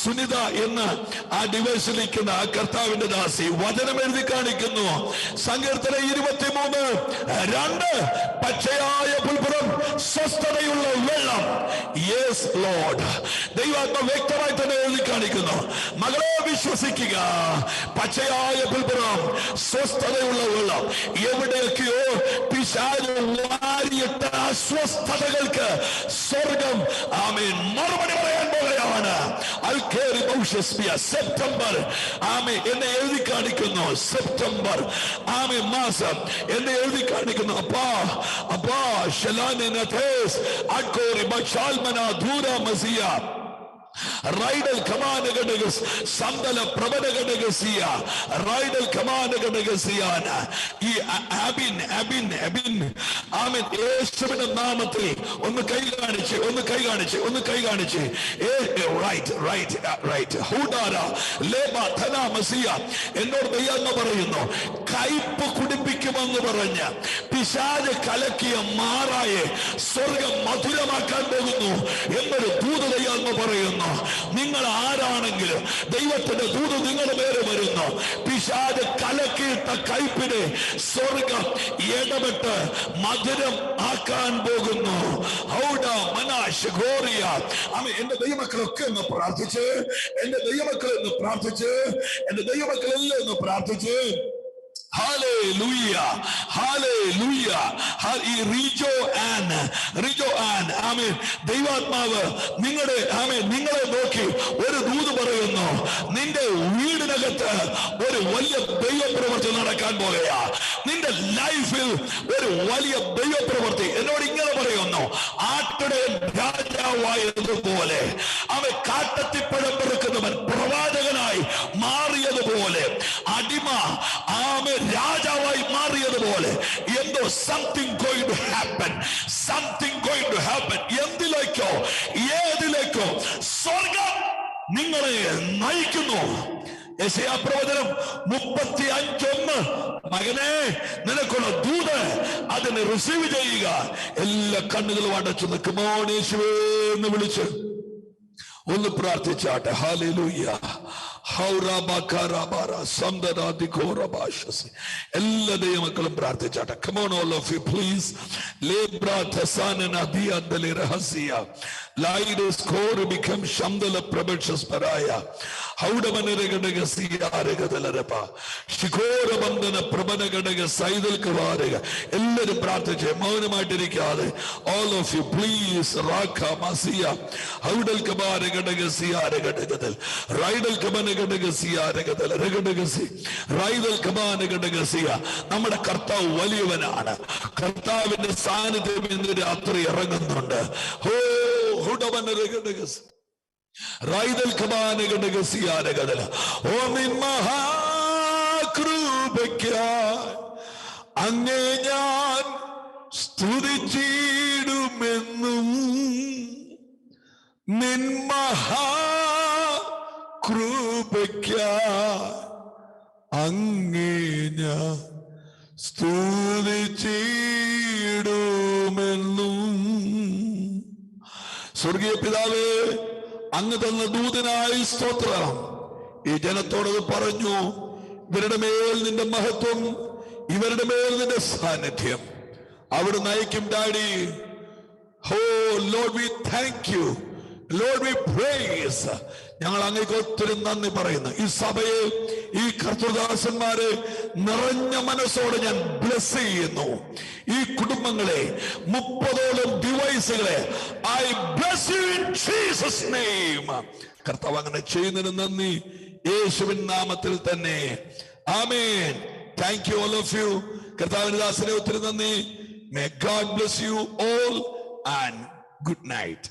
Speaker 2: സുനിത എന്ന ആ ഡിവൈസിലിരിക്കുന്ന ആ കർത്താവിന്റെ ദാസി വചനം എഴുതി കാണിക്കുന്നു. സങ്കീർത്തനം 23:2 പച്ചയായ പുൽപ്പുറം, സ്വസ്ഥതയുള്ള വെള്ളം. Yes Lord. ദൈവാത്മ വ്യക്തമായി തന്നെ എഴുതി കാണിക്കുന്നു. മകളെ വിശ്വസിക്കുക. പച്ചയായ പുൽപ്പുറം, സ്വസ്ഥതയുള്ള വെള്ളം. എവിടെയൊക്കെയോ പിശാച് വാരിയിട്ട അസ്വസ്ഥതകൾക്ക് സ്വർഗം ആമേൻ മറുപടി പറയാൻ പോവുകയാണ്. സെപ്റ്റംബർ ആമേ എന്നെ എഴുതി കാണിക്കുന്നു. സെപ്റ്റംബർ ആമേ മാസം എന്നെ എഴുതി കാണിക്കുന്നു. അപ്പാ അപ്പാ ശലാനേസ് അഡ്കോറി ബച്ചാൽമന ധൂര മസിയ റൈഡൽ കമാനഗഡഗസ് സന്തല പ്രബലഗഡഗസിയ റൈഡൽ കമാനഗഡഗസിയാന. ഈ അബിൻ അബിൻ അബിൻ ആമേൻ. യേശുവിന്റെ നാമത്തിൽ ഒന്ന് കൈ കാണിച്ച്, ഒന്ന് കൈ കാണിച്ച്, ഒന്ന് കൈ കാണിച്ച്. റൈറ്റ് റൈറ്റ് റൈറ്റ് ഹൂഡാര ലേബ ധന മസിയ. എന്നോട് ദൈവം പറയുന്നു, കയ്പ് കുടിപ്പിക്കുമെന്ന് പറഞ്ഞ് പിശാച് കലക്കിയ മാറായെ സ്വർഗം മധുരമാക്കാൻ പോകുന്നു എന്നൊരു ദൂത് ദൈവം പറയുന്നു. നിങ്ങൾ ആരാണെങ്കിലും ദൈവത്തിന്റെ ദൂത് നിങ്ങളുടെ പേര് വരുന്നു. പിശാച് കലക്കിയിട്ട കയ്പിനെ സ്വർഗം ഇടപെട്ട് മധുരം ആക്കാൻ പോകുന്നു. എന്റെ ദൈവമക്കളൊക്കെ ഒന്ന് പ്രാർത്ഥിച്ച്, എന്റെ ദൈവമക്കൾ ഒന്ന് പ്രാർത്ഥിച്ച്, എന്റെ ദൈവമക്കളെല്ലാം ഒന്ന് പ്രാർത്ഥിച്ച്. Hallelujah, hallelujah. ആമേൻ. ദൈവാത്മാവ് നിങ്ങളെ നോക്കി ഒരു ദൂത് പറയുന്നു. നിന്റെ വീടിനകത്ത് ഒരു വലിയ ദൈവപ്രവൃത്തി നടക്കാൻ പോകുകയാ. നിന്റെ ലൈഫിൽ ഒരു വലിയ ദൈവപ്രവൃത്തി. എന്നോട് ഇങ്ങനെ പറയുന്നു, ആട്ടിടെ രാജാവായതുപോലെ അവൻ കാട്ടത്തിപ്പഴം പെറുക്കുന്നവൻ പ്രവാചകനായി മാറിയതുപോലെ, അടിമ ആമേൻ രാജാവായി മാറിയതുപോലെ എന്തോ something going to happen, something going to happen. എന്തിലേക്കോ ഏതിലേക്കോ സ്വർഗം നിങ്ങളെ നയിക്കുന്നു. യെശയ്യാ പ്രവചനം 35:1. മകനെ, നിനക്കുള്ള ദൂത് അതിനെ റിസീവ് ചെയ്യുക. എല്ലാ കണ്ണുകളും അടച്ചു നിൽക്കുമോ യേശുവേ എന്ന് വിളിച്ച് ഒന്ന് പ്രാർത്ഥിച്ചാട്ടെ. ഹല്ലേലൂയ. എല്ലാ ദൈവമക്കളും പ്രാർത്ഥിച്ചാട്ടെ. Come on all of you please. Laides core become Shamdala Prabhachas Paraya. Haudamanagasigaragadalarepa. Shikora Bandana Prabhanagadaga Saidal Kavarega. Ella Prataje, Maunamatirikale. All of you please, Raka Masia. Haudal Kabaragadaga Raidal Kabanagadaga Regadagasi. Raidal Kabanagadaga. Namada Karta Walivanana. Karta with the sign of the Atri Ragandunda. Raidal Kabanagadaga. Omin Mahakrubekya Angenyan Studichidumenum Nin Maha കൃപയ്ക്കായി അങ്ങേ ഞാൻ സ്തുതിച്ചിടുമെന്നും. സ്വർഗീയ പിതാവേ, അങ്ങ് തന്ന ദൂതനായി സ്തോത്രം. ഈ ജനത്തോടത് പറഞ്ഞു, ഇവരുടെ മേൽ നിന്റെ മഹത്വം, ഇവരുടെ മേൽ നിന്റെ സാന്നിധ്യം അവിടെ നയിക്കും. Daddy, oh Lord, we thank you, Lord we praise. ഞങ്ങൾ അങ്ങേക്ക് ഒത്തിരി നന്ദി പറയുന്നു. ഈ സഭയെ, ഈ കർത്തൃദാസന്മാരെ നിറഞ്ഞ മനസ്സോടെ ഞാൻ ബ്ലെസ് ചെയ്യുന്നു. ഈ കുടുംബങ്ങളെ, 30ഓളം ഡിവൈസുകളെ, I bless you in Jesus name. കർത്താവ് അങ്ങനെ ചെയ്യുന്നതിന് നന്ദി, യേശുവിൻ നാമത്തിൽ തന്നെ. ആമേൻ. Thank you all of you. കർത്താവിന്റെ ദാസനെ ഒത്തിരി നന്ദി. May God bless you all and good night.